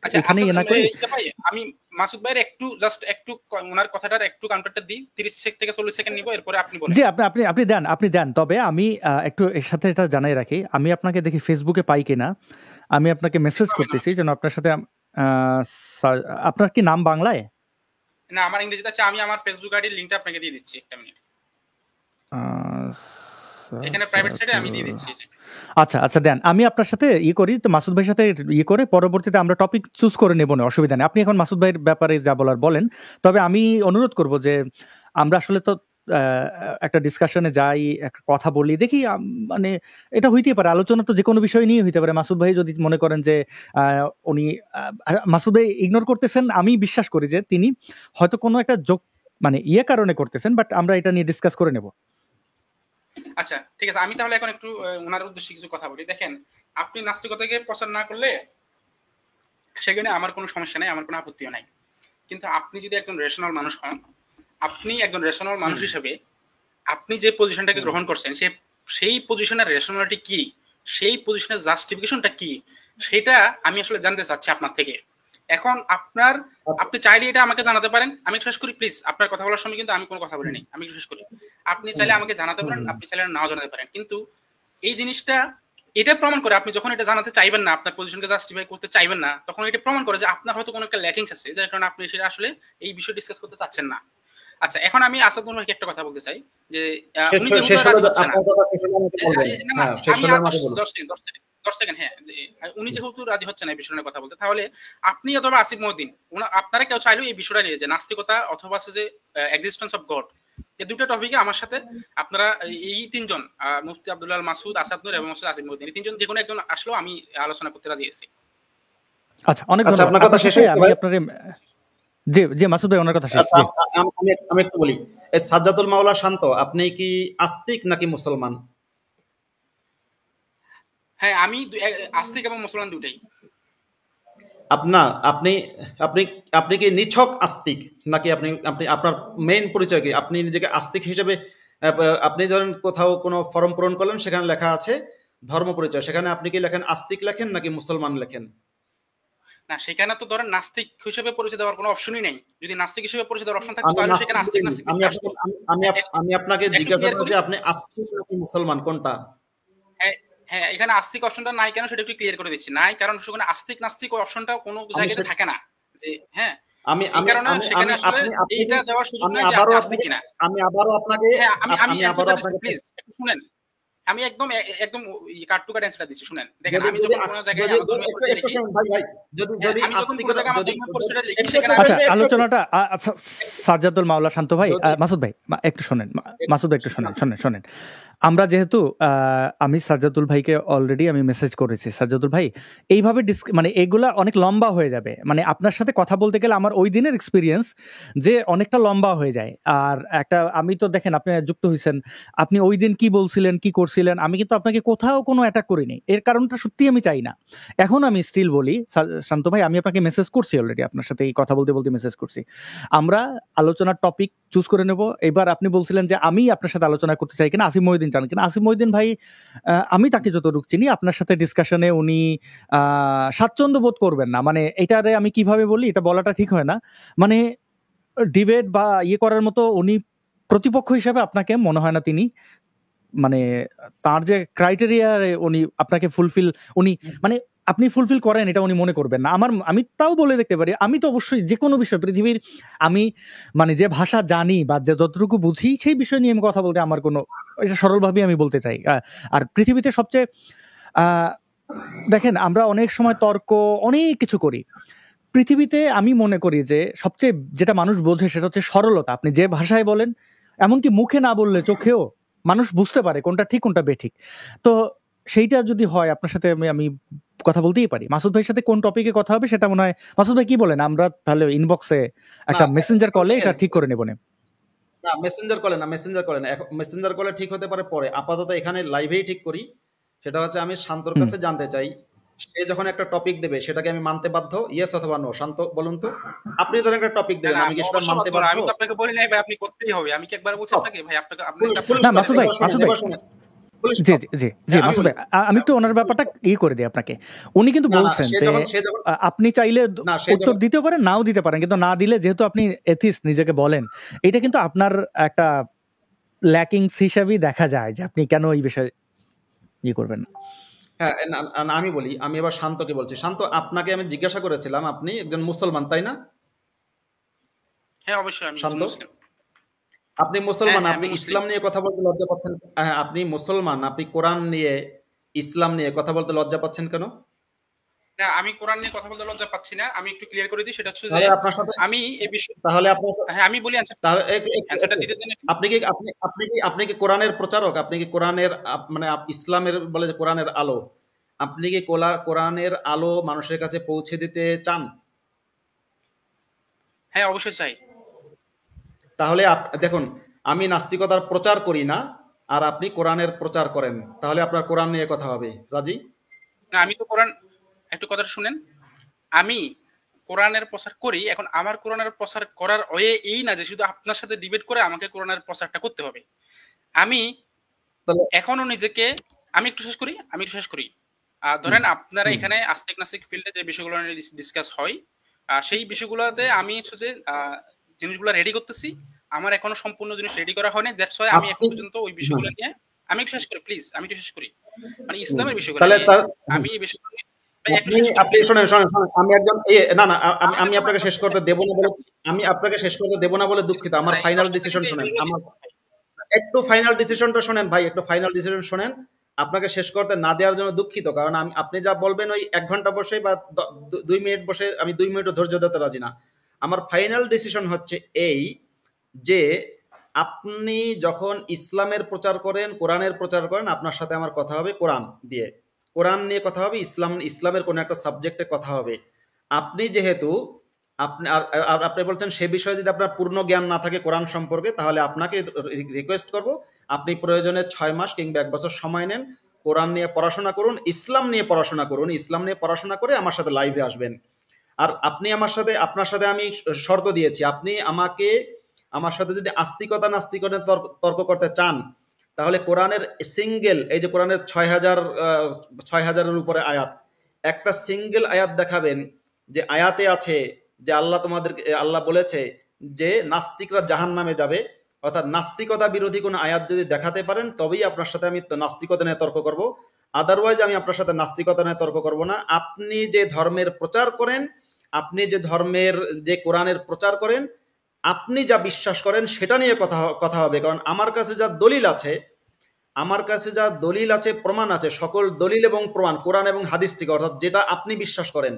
আচ্ছা এখানেই আসাদ না করি। ইয়া ভাই আমি মাসুদ ভাইয়ের একটু জাস্ট একটু উনার কথাটার একটু কাউন্টারটা দিই। 30 থেকে 40 সেকেন্ড নিবো এরপরে আপনি বলেন। জি, আপনি আপনি আপনি দেন, আপনি দেন। তবে আমি একটু এর সাথে এটা জানাই রাখি। আমি আপনাকে দেখি ফেসবুকে পাই কিনা। আমি আপনাকে মেসেজ পাবেন করতেছি আমাকে। যেন আপনার সাথে আ আপনার কি নাম বাংলায়? না আমার ইংরেজিতে আছে, আমি আমার ফেসবুক আইডির লিংকটা আপনাকে দিয়ে দিচ্ছি। একটা মিনিট। আ এখানে প্রাইভেট সাইটে আমি দিয়ে দিচ্ছি এই যে। আচ্ছা, আচ্ছা দেন। আমি আপনার সাথে করি, তো মাসুদ ভাইয়ের সাথে করে পরবর্তীতে আমরা টপিক চুজ করে নেব না, অসুবিধা নেই। আপনি এখন মাসুদ ভাইয়ের ব্যাপারে যা বলার বলেন। তবে আমি অনুরোধ করব যে আমরা আসলে তো আ একটা ডিসকাশনে যাই, একটা কথা বলি। দেখি মানে এটা হইতেই পারে। আলোচনা তো যেকোনো বিষয় নিয়ে হইতে পারে। মাসুদ ভাই যদি মনে করেন যে আ উনি মাসুদ ভাই ইগনোর করতেছেন, আমি বিশ্বাস করি যে তিনি হয়তো কোনো একটা মানে কারণে করতেছেন। বাট আমরা এটা নিয়ে ডিসকাস করে নেব। আচ্ছা ঠিক আছে, আমি তাহলে এখন একটু উনার উদ্দেশ্যে কিছু কথা বলি। দেখেন আপনি নাস্তিকতাকে প্রচার না করলে সেখানে আমার কোনো সমস্যা নাই, আমার কোনো আপত্তিও নাই। কিন্তু আপনি যদি একজন রেশনাল মানুষ হন, আপনি একজন রেশনাল মানুষ হুম, হিসেবে আপনি যে পজিশনটাকে হুম। গ্রহণ করছেন সেই পজিশনের রেশনালিটি কি, সেই পজিশনের জাস্টিফিকেশনটা কি, সেটা আমি আসলে জানতে চাচ্ছি আপনার থেকে। এখন আচ্ছা। আপনি চাইলে এটা আমাকে জানাতে পারেন। আমি শেষ করি প্লিজ, আপনার কথা বলার সময় কিন্তু আমি কোনো কথা বলি হুম, নাই, আমি শেষ করি। আপনি হুম, চাইলে আমাকে জানাতে হুম, পারেন, হুম। আপনি চাইলে নাও জানাতে পারেন, কিন্তু এই জিনিসটা এটা প্রমাণ করে আপনি যখন এটা জানাতে চাইবেন না, আপনার পজিশনকে জাস্টিফাই করতে চাইবেন না, তখন এটা প্রমাণ করে যে আপনার হয়তো কোনো একটা ল্যাকিংস আছে, যার কারণে আপনি সেটা আসলে এই বিষয়ে ডিসকাস করতে চাচ্ছেন না। আচ্ছা এখন আমি আসাদ ভাইকে একটা কথা বলতে চাই যে উনি যেহেতু শেষ হলে রাজি হচ্ছে না, আপনার কথা শেষ হলে আমাকে বলবেন। না না হ্যাঁ, শেষ আমি হলে আর আমাকে বলুন। 10 সেকেন্ড হ্যাঁ, উনি যেহেতু রাজি হচ্ছে না এই বিষয় নিয়ে কথা বলতে, তাহলে আপনি অথবা আসিফ মহিউদ্দিন আপনারা কেউ চাইলেও এই বিষয়টা নিয়ে যে নাস্তিকতা অথবা আছে যে এক্সিস্টেন্স অফ গড, এই দুটো টপিকে আমার সাথে আপনারা এই তিনজন মুফতি আব্দুল্লাহ আল মাসুদ, আসাদ নূর এবং আসিফ মহিউদ্দিন, এই তিনজন যে কোনো একজন আসলেও আমি আলোচনা করতে রাজি আছি। আচ্ছা, অনেক আচ্ছা, ধন্যবাদ। আপনার কথা আপনার শেষ সাথে হয়েছে আমি ভাই? আপনার জি, জি মাসুদ ভাই ওনার কথা শেষ। আচ্ছা, জি। আমি একটু বলি। এই সাজ্জাদুল মাওলা শান্ত, আপনি কি আস্তিক নাকি মুসলমান? হ্যাঁ আমি আস্তিক এবং মুসলমান দুটাই। আপনি আপনি আপনি কি নিছক আস্তিক, নাকি আপনি আপনি আপনার মেইন পরিচয় কি? আপনি নিজেকে আস্তিক হিসেবে আপনি ধরেন কোথাও কোনো ফর্ম পূরণ করলেন, সেখানে লেখা আছে ধর্ম পরিচয়, সেখানে আপনি কি লেখেন আস্তিক লেখেন নাকি মুসলমান লেখেন? না সেখানে তো ধরেন নাস্তিক হিসেবে পরিচয় দেওয়ার কোনো অপশনই নেই। যদি নাস্তিক হিসেবে পরিচয় দেওয়ার অপশন থাকতো আমি তাহলে সেখানে নাস্তিক আস্তিক বলিনি। নাস্তিক আমি লিখে আসতো। আপনাকে আমি আপনাকে একটু জিজ্ঞাসা ক্লিয়ার করেছি করি। আপনি আস্তিক নাকি মুসলমান কোনটা? হ্যাঁ, হ্যাঁ, এখানে আস্তিক অপশনটা নাই কেন সেটা একটু ক্লিয়ার করে দিচ্ছি। নাই কারণ সেখানে আস্তিক নাস্তিক ওই অপশনটা কোনো আমি জায়গাতে সে- থাকে না। যে হ্যাঁ, আমি এই আমি কারণে আমি সেখানে আমি আসলে আপনি আপনি এইটা দেওয়ার সুযোগ আমি নাই যে আপনি আবারও আস্তিক আপনাকে কিনা। আমি আবারও আপনাকে হ্যাঁ, আমি আমি আবারও অ্যানসারটা দিচ্ছি আপনাকে প্লিজ একটু শুনেন। আমি একদম একদম কাট টু কাট অ্যানসারটা দিচ্ছি শুনেন। দেখেন যদি আমি যদি যখন কোন জায়গায় যদি আমার ধর্মীয় একটু পরিচয় একটু লিখি, শুনুন ভাই ভাই, যদি হ্যাঁ, যদি আমি যখন কোন আস্তিকতা জায়গায় আমার যদি ধর্মীয় যদি পরিচয়টা লিখি একটু সেখানে আচ্ছা, আমি আলোচনাটা সাজ্জাদুল মাওলা শান্ত ভাই, যদি মাসুদ ভাই একটু শোনেন। মাসুদ ভাই একটু শোনেন। আমরা যেহেতু আমি সাজ্জাদুল ভাইকে অলরেডি আমি মেসেজ করেছি। সাজ্জাদুল ভাই এইভাবে মানে এগুলা অনেক লম্বা হয়ে যাবে। মানে আপনার সাথে কথা বলতে গেলে আমার ওই দিনের এক্সপেরিয়েন্স যে অনেকটা লম্বা হয়ে যায়। আর আমি তো দেখেন আপনি যুক্ত হইছেন। আপনি ওইদিন কি বলছিলেন, কি করছিলেন, আমি কিন্তু আপনাকে কোথাও কোনো অ্যাটাক করিনি। এর কারণটা সত্যিই আমি চাই না। এখন আমি স্টিল বলি শান্ত ভাই, আমি আপনাকে মেসেজ করছি অলরেডি, আপনার সাথে এই কথা বলতে মেসেজ করছি। আমরা আলোচনার টপিক চুজ করে নেব। এবার আপনি বলছিলেন যে আমি আপনার সাথে আলোচনা করতে চাই কিনা, আসিফ মহিউদ্দিন চান কিনা। আসিফ মহিউদ্দিন ভাই আমি তাকে যতটুকু চিনি আপনার সাথে ডিসকাশনে উনি স্বাচ্ছন্দ্য বোধ করবেন না। মানে এটারে আমি কিভাবে বলি, এটা বলাটা ঠিক হয় না। মানে ডিবেট বা করার মতো উনি প্রতিপক্ষ হিসেবে আপনাকে মনে হয় না তিনি মানে তার যে ক্রাইটেরিয়া উনি আপনাকে ফুলফিল উনি মানে আপনি ফুলফিল করেন এটা উনি মনে করবেন না। আমি তাও বলে দেখতে পারি, আমি তো অবশ্যই যে কোনো বিষয় পৃথিবীর আমি মানে যে ভাষা জানি বা যে যতটুকু বুঝি সেই বিষয় নিয়ে আমি কথা বলতে আমার কোনো, এটা সরলভাবেই আমি বলতে চাই। আর পৃথিবীতে সবচেয়ে দেখেন আমরা অনেক সময় তর্ক অনেক কিছু করি। পৃথিবীতে আমি মনে করি যে সবচেয়ে যেটা মানুষ বোঝে সেটা হচ্ছে সরলতা। আপনি যে ভাষায় বলেন, এমনকি মুখে না বললে চোখেও মানুষ বুঝতে পারে কোনটা ঠিক কোনটা বেঠিক। তো সেইটা যদি হয় আপনার সাথে আমি কথা বলতেই পারি। মাসুদ ভাইয়ের সাথে কোন টপিকে কথা হবে সেটা মনে হয়, মাসুদ ভাই কি বলেন, আমরা তাহলে ইনবক্সে একটা মেসেঞ্জার কলে এটা ঠিক করে নেব। না, মেসেঞ্জার কলে না, মেসেঞ্জার কলে ঠিক হতে পারে পরে, আপাতত এখানে লাইভেই ঠিক করি। সেটা হচ্ছে আমি শান্তর কাছে জানতে চাই, সে যখন একটা টপিক দেবে সেটাকে আমি মানতে বাধ্য, ইয়েস অথবা নো। শান্ত বলুন তো, আপনি ধরেন একটা টপিক দেবেন, আমি কি সেটা মানতে বাধ্য? আমি তো আপনাকে বলি নাই ভাই আপনি করতেই হবে, আমি কি একবার বলছি আপনাকে ভাই আপনাকে না মাসুদ ভাই, জি জি জি মাসুদ ভাই, আমি একটু ওনার ব্যাপারটা করে দিই আপনাকে। উনি কিন্তু বলছেন যে আপনি চাইলে উত্তর দিতে পারেন, নাও দিতে পারেন, কিন্তু না দিলে যেহেতু আপনি এথিস্ট নিজেকে বলেন, এটা কিন্তু আপনার একটা ল্যাকিংস হিসাবেই দেখা যায় যে আপনি কেন এই বিষয়ে করবেন না। হ্যাঁ, আমি বলি, আমি এবার শান্তকে বলছি। শান্ত, আপনাকে আমি জিজ্ঞাসা করেছিলাম, আপনি একজন মুসলমান তাই না? হ্যাঁ অবশ্যই আমি শান্ত, মুসলিম। আপনি মুসলমান, আপনি ইসলাম নিয়ে কথা বলতে লজ্জা পাচ্ছেন? হ্যাঁ, আপনি মুসলমান, আপনি কোরআন নিয়ে ইসলাম নিয়ে কথা বলতে লজ্জা পাচ্ছেন কেন? না, আমি কোরআন নিয়ে কথা বলতে লজ্জা পাচ্ছি না। আমি একটু ক্লিয়ার করে দিই, সেটা হচ্ছে যে আপনার সাথে আমি এই বিষয়ে, তাহলে আপনার, হ্যাঁ আমি বলি অ্যানসারটা দিতে দেন। আপনি কি কোরআনের প্রচারক? আপনি কি কোরআনের মানে ইসলামের বলে যে কোরআনের আলো, আপনি কি কোরআনের আলো মানুষের কাছে পৌঁছে দিতে চান? হ্যাঁ অবশ্যই চাই। তাহলে দেখুন, আমি নাস্তিকতার প্রচার করি না, আর আপনি কোরআনের প্রচার করেন, তাহলে আপনার কোরআন নিয়ে কথা হবে, রাজি? না, আমি তো কোরআন, একটু কথাটা শুনেন, আমি কোরআনের প্রচার করি। এখন আমার কোরআনের প্রচার করার ওয়ে এই না যে শুধু আপনার সাথে ডিবেট করে আমাকে কোরআনের প্রচারটা করতে হবে। আমি এখনো নিজেকে, আমি একটু শেষ করি। ধরেন আপনারা এখানে আস্তিক নাস্তিক ফিল্ডে যে বিষয়গুলো নিয়ে ডিসকাস হয়, সেই বিষয়গুলোতে আমি হচ্ছে যে জিনিসগুলো রেডি করতেছি। আমার এখনো সম্পূর্ণ জিনিস রেডি করা হয়নি, দ্যাটস ওয়াই আমি এখন পর্যন্ত ওই বিষয়গুলো নিয়ে, আমি একটু শেষ করি প্লিজ, আমি একটু শেষ করি, মানে ইসলামের বিষয়গুলো আমি এই বিষয়গুলো, আপনি শোনেন, আমি একজন আমি আপনাকে শেষ করতে দেব না বলে, দুঃখিত। আমার ফাইনাল ডিসিশন শুনেন, আমার একটু ফাইনাল ডিসিশনটা শোনেন ভাই, একটু ফাইনাল ডিসিশন শোনেন। আপনাকে শেষ করতে না দেওয়ার জন্য দুঃখিত, কারণ আপনি যা বলবেন ওই 1 ঘন্টা বসে বা 2 মিনিট বসে, আমি 2 মিনিটও ধৈর্য দিতে রাজি না। আমার ফাইনাল ডিসিশন হচ্ছে এই যে আপনি যখন ইসলামের প্রচার করেন, কোরআনের প্রচার করেন, আপনার সাথে আমার কথা হবে কোরআন দিয়ে, কোরআন নিয়ে কথা হবে, ইসলামের কোনো একটা সাবজেক্টে কথা হবে। আপনি যেহেতু আপনি বলছেন সে বিষয়ে যদি আপনার পূর্ণ জ্ঞান না থাকে কোরআন সম্পর্কে, তাহলে আপনাকে রিকোয়েস্ট করব, আপনি প্রয়োজনে 6 মাস কিংবা 1 বছর সময় নেন, কোরআন নিয়ে পড়াশোনা করুন, ইসলাম নিয়ে পড়াশোনা করে আমার সাথে লাইভে আসবেন। আর আপনি আপনার সাথে আমি শর্ত দিয়েছি, আপনি আমার সাথে যদি আস্তিকতা নাস্তিকতা তর্ক করতে চান, তাহলে কোরআনের সিঙ্গেল, এই যে কোরআনের 6000-এর উপরে আয়াত, একটা সিঙ্গেল আয়াত দেখাবেন যে আয়াতে আছে যে আল্লাহ বলেছে যে নাস্তিকরা জাহান্নামে যাবে, অর্থাৎ নাস্তিকতা বিরোধী কোনো আয়াত যদি দেখাতে পারেন তবেই আপনার সাথে আমি নাস্তিকতা নিয়ে তর্ক করব, আদারওয়াইজ আমি আপনার সাথে নাস্তিকতা নিয়ে তর্ক করব না। আপনি যে ধর্মের প্রচার করেন, আপনি যে ধর্মের যে কোরআনের প্রচার করেন, আপনি যা বিশ্বাস করেন সেটা নিয়ে কথা হবে। কারণ আমার কাছে যা দলিল আছে, প্রমাণ আছে, সকল দলিল এবং প্রমাণ কোরআন এবং হাদিস থেকে, অর্থাৎ যেটা আপনি বিশ্বাস করেন,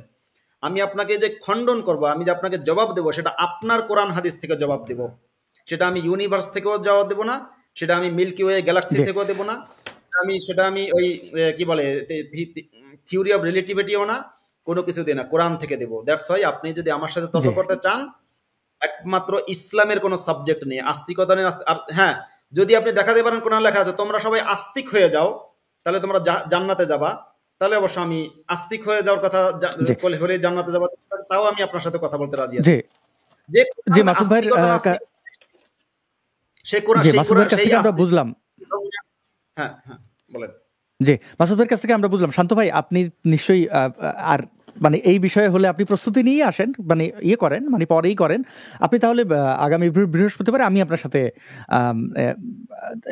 আমি আপনাকে যে খণ্ডন করব, আমি যে আপনাকে জবাব দেব, সেটা আপনার কোরআন হাদিস থেকে জবাব দেব। সেটা আমি ইউনিভার্স থেকেও জবাব দেব না, সেটা আমি মিল্কি ওয়ে গ্যালাক্সি থেকেও দেব না, সেটা আমি ওই কি বলে থিওরি অফ রিলেটিভিটিও না, কোনো কিছু দিয়ে না, কোরআন থেকে দেব। দ্যাটস ওয়াই আপনি যদি আমার সাথে তর্ক করতে চান, একমাত্র ইসলামের কোন সাবজেক্ট নেই, আস্তিকতা নেই। আর হ্যাঁ, যদি আপনি দেখাতে পারেন কোরআন লেখা আছে তোমরা সবাই আস্তিক হয়ে যাও, তাহলে তোমরা জান্নাতে যাবা, তাহলে অবশ্য আমি আস্তিক হয়ে যাওয়ার কথা হলে জান্নাতে যাবা, তাও আমি আপনার সাথে কথা বলতে রাজি আছি। যে মাসুদ ভাইয়ের কাছ থেকে আমরা বুঝলাম, হ্যাঁ হ্যাঁ বলেন। জি, মাসুদ ভাইয়ের কাছ থেকে আমরা বুঝলাম, শান্ত ভাই আপনি নিশ্চয়ই আর মানে এই বিষয়ে হলে আপনি প্রস্তুতি নিয়ে আসেন, মানে করেন, মানে পরেই করেন আপনি, তাহলে আগামী বৃহস্পতিবার আমি আপনার সাথে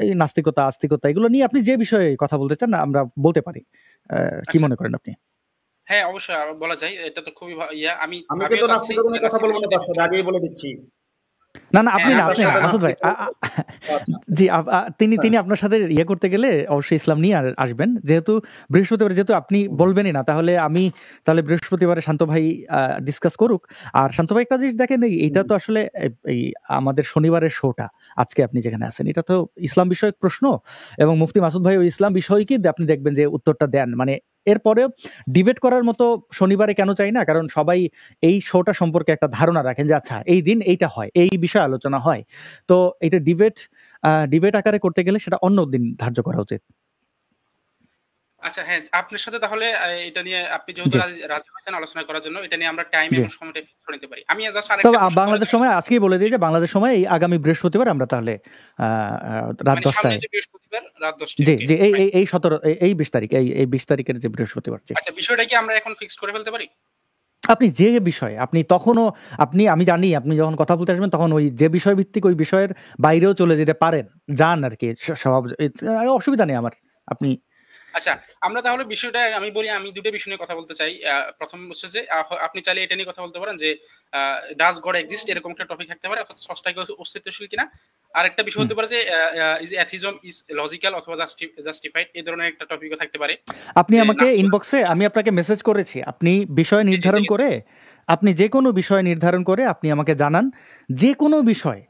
এই নাস্তিকতা আস্তিকতা এগুলো নিয়ে আপনি যে বিষয়ে কথা বলতে চান আমরা বলতে পারি, কি মনে করেন আপনি? হ্যাঁ, অবশ্যই বলা যায়। এটা তো খুবই আমি আমিও কিন্তু চাচ্ছি নাস্তিকতা নিয়ে কথা নাস্তিকদের বলবো না সাথে তার সাথে, আগেই বলে দিচ্ছি। না, না, আপনি হ্যাঁ, না, আমি তার আপনি না, সাথে মাসুদ ভাই। আচ্ছা, জি, তিনি হ্যাঁ, তিনি আপনার সাথে ইয়ে করতে গেলে অবশ্যই ইসলাম নিয়ে আসবেন। যেহেতু বৃহস্পতিবার, যেহেতু আপনি বলবেনই না, তাহলে বৃহস্পতিবারে শান্ত ভাই ডিসকাস করুক। আর শান্ত ভাই একটা জিনিস দেখেন, এইটা তো আসলে এই আমাদের শনিবারের শোটা, আজকে আপনি যেখানে আছেন, এটা তো ইসলাম বিষয়ক প্রশ্ন, এবং মুফতি মাসুদ ভাই ওই ইসলাম বিষয়কে আপনি দেখবেন যে উত্তরটা দেন। মানে এরপরেও ডিবেট করার মতো শনিবারে কেন চাই না, কারণ সবাই এই শোটা সম্পর্কে একটা ধারণা রাখেন যে আচ্ছা এই দিন এইটা হয়, এই বিষয়ে আলোচনা হয়। তো এটা ডিবেট আকারে করতে গেলে সেটা অন্য দিন ধার্য করা উচিত। আচ্ছা, হ্যাঁ, আপনার সাথে তাহলে এটা নিয়ে আপনি যেহেতু জি, রাজি হয়েছেন আলোচনা করার জন্য, এটা নিয়ে আমরা টাইম জি। এবং সময়টা ফিক্স করে নিতে পারি। আমি জাস্ট তবে আরেকটা প্রশ্ন করে বাংলাদেশ দিই। সময় আজকেই বলে দিই যে বাংলাদেশ সময় এই আগামী বৃহস্পতিবার আমরা তাহলে রাত মানে সামনে 10টায়। যে বৃহস্পতিবার রাত 10টায়, জি, ওকে, জি, এই ফাইন। এই এই 17 এই 20 তারিখ, এই 20 তারিখের যে বৃহস্পতিবার। জি। আচ্ছা, বিষয়টা কি আমরা এখন ফিক্স করে ফেলতে পারি? আপনি যে বিষয়, আপনি তখনও, আমি জানি আপনি যখন কথা বলতে আসবেন তখন ওই যে বিষয় ভিত্তিক ওই বিষয়ের বাইরেও চলে যেতে পারেন। যান আরকি। অসুবিধা নেই আমার। আপনি আচ্ছা, আমরা তাহলে বিষয়টা আমি বলি, আমি ২ টা বিষয় নিয়ে কথা বলতে চাই। ১ম হচ্ছে যে আপনি চাইলে এটা নিয়ে কথা বলতে পারেন যে ডাজ গড এক্সিস্ট, এরকম একটা টপিক থাকতে পারে, অর্থাৎ স্রষ্টা কি অস্তিত্বশীল কিনা। আরেকটা বিষয় হুম। হতে পারে যে ইজ অ্যাথিজম ইজ লজিক্যাল অথবা জাস্টিফাইড, এই ধরনের একটা টপিকও থাকতে পারে। আপনি যে আমাকে ইনবক্সে, আমি আপনাকে মেসেজ করেছি। আপনি বিষয় জি, জি, নির্ধারণ দেখেছি। করে, আপনি যেকোনো বিষয় নির্ধারণ করে আপনি আমাকে জানান। যেকোনো বিষয়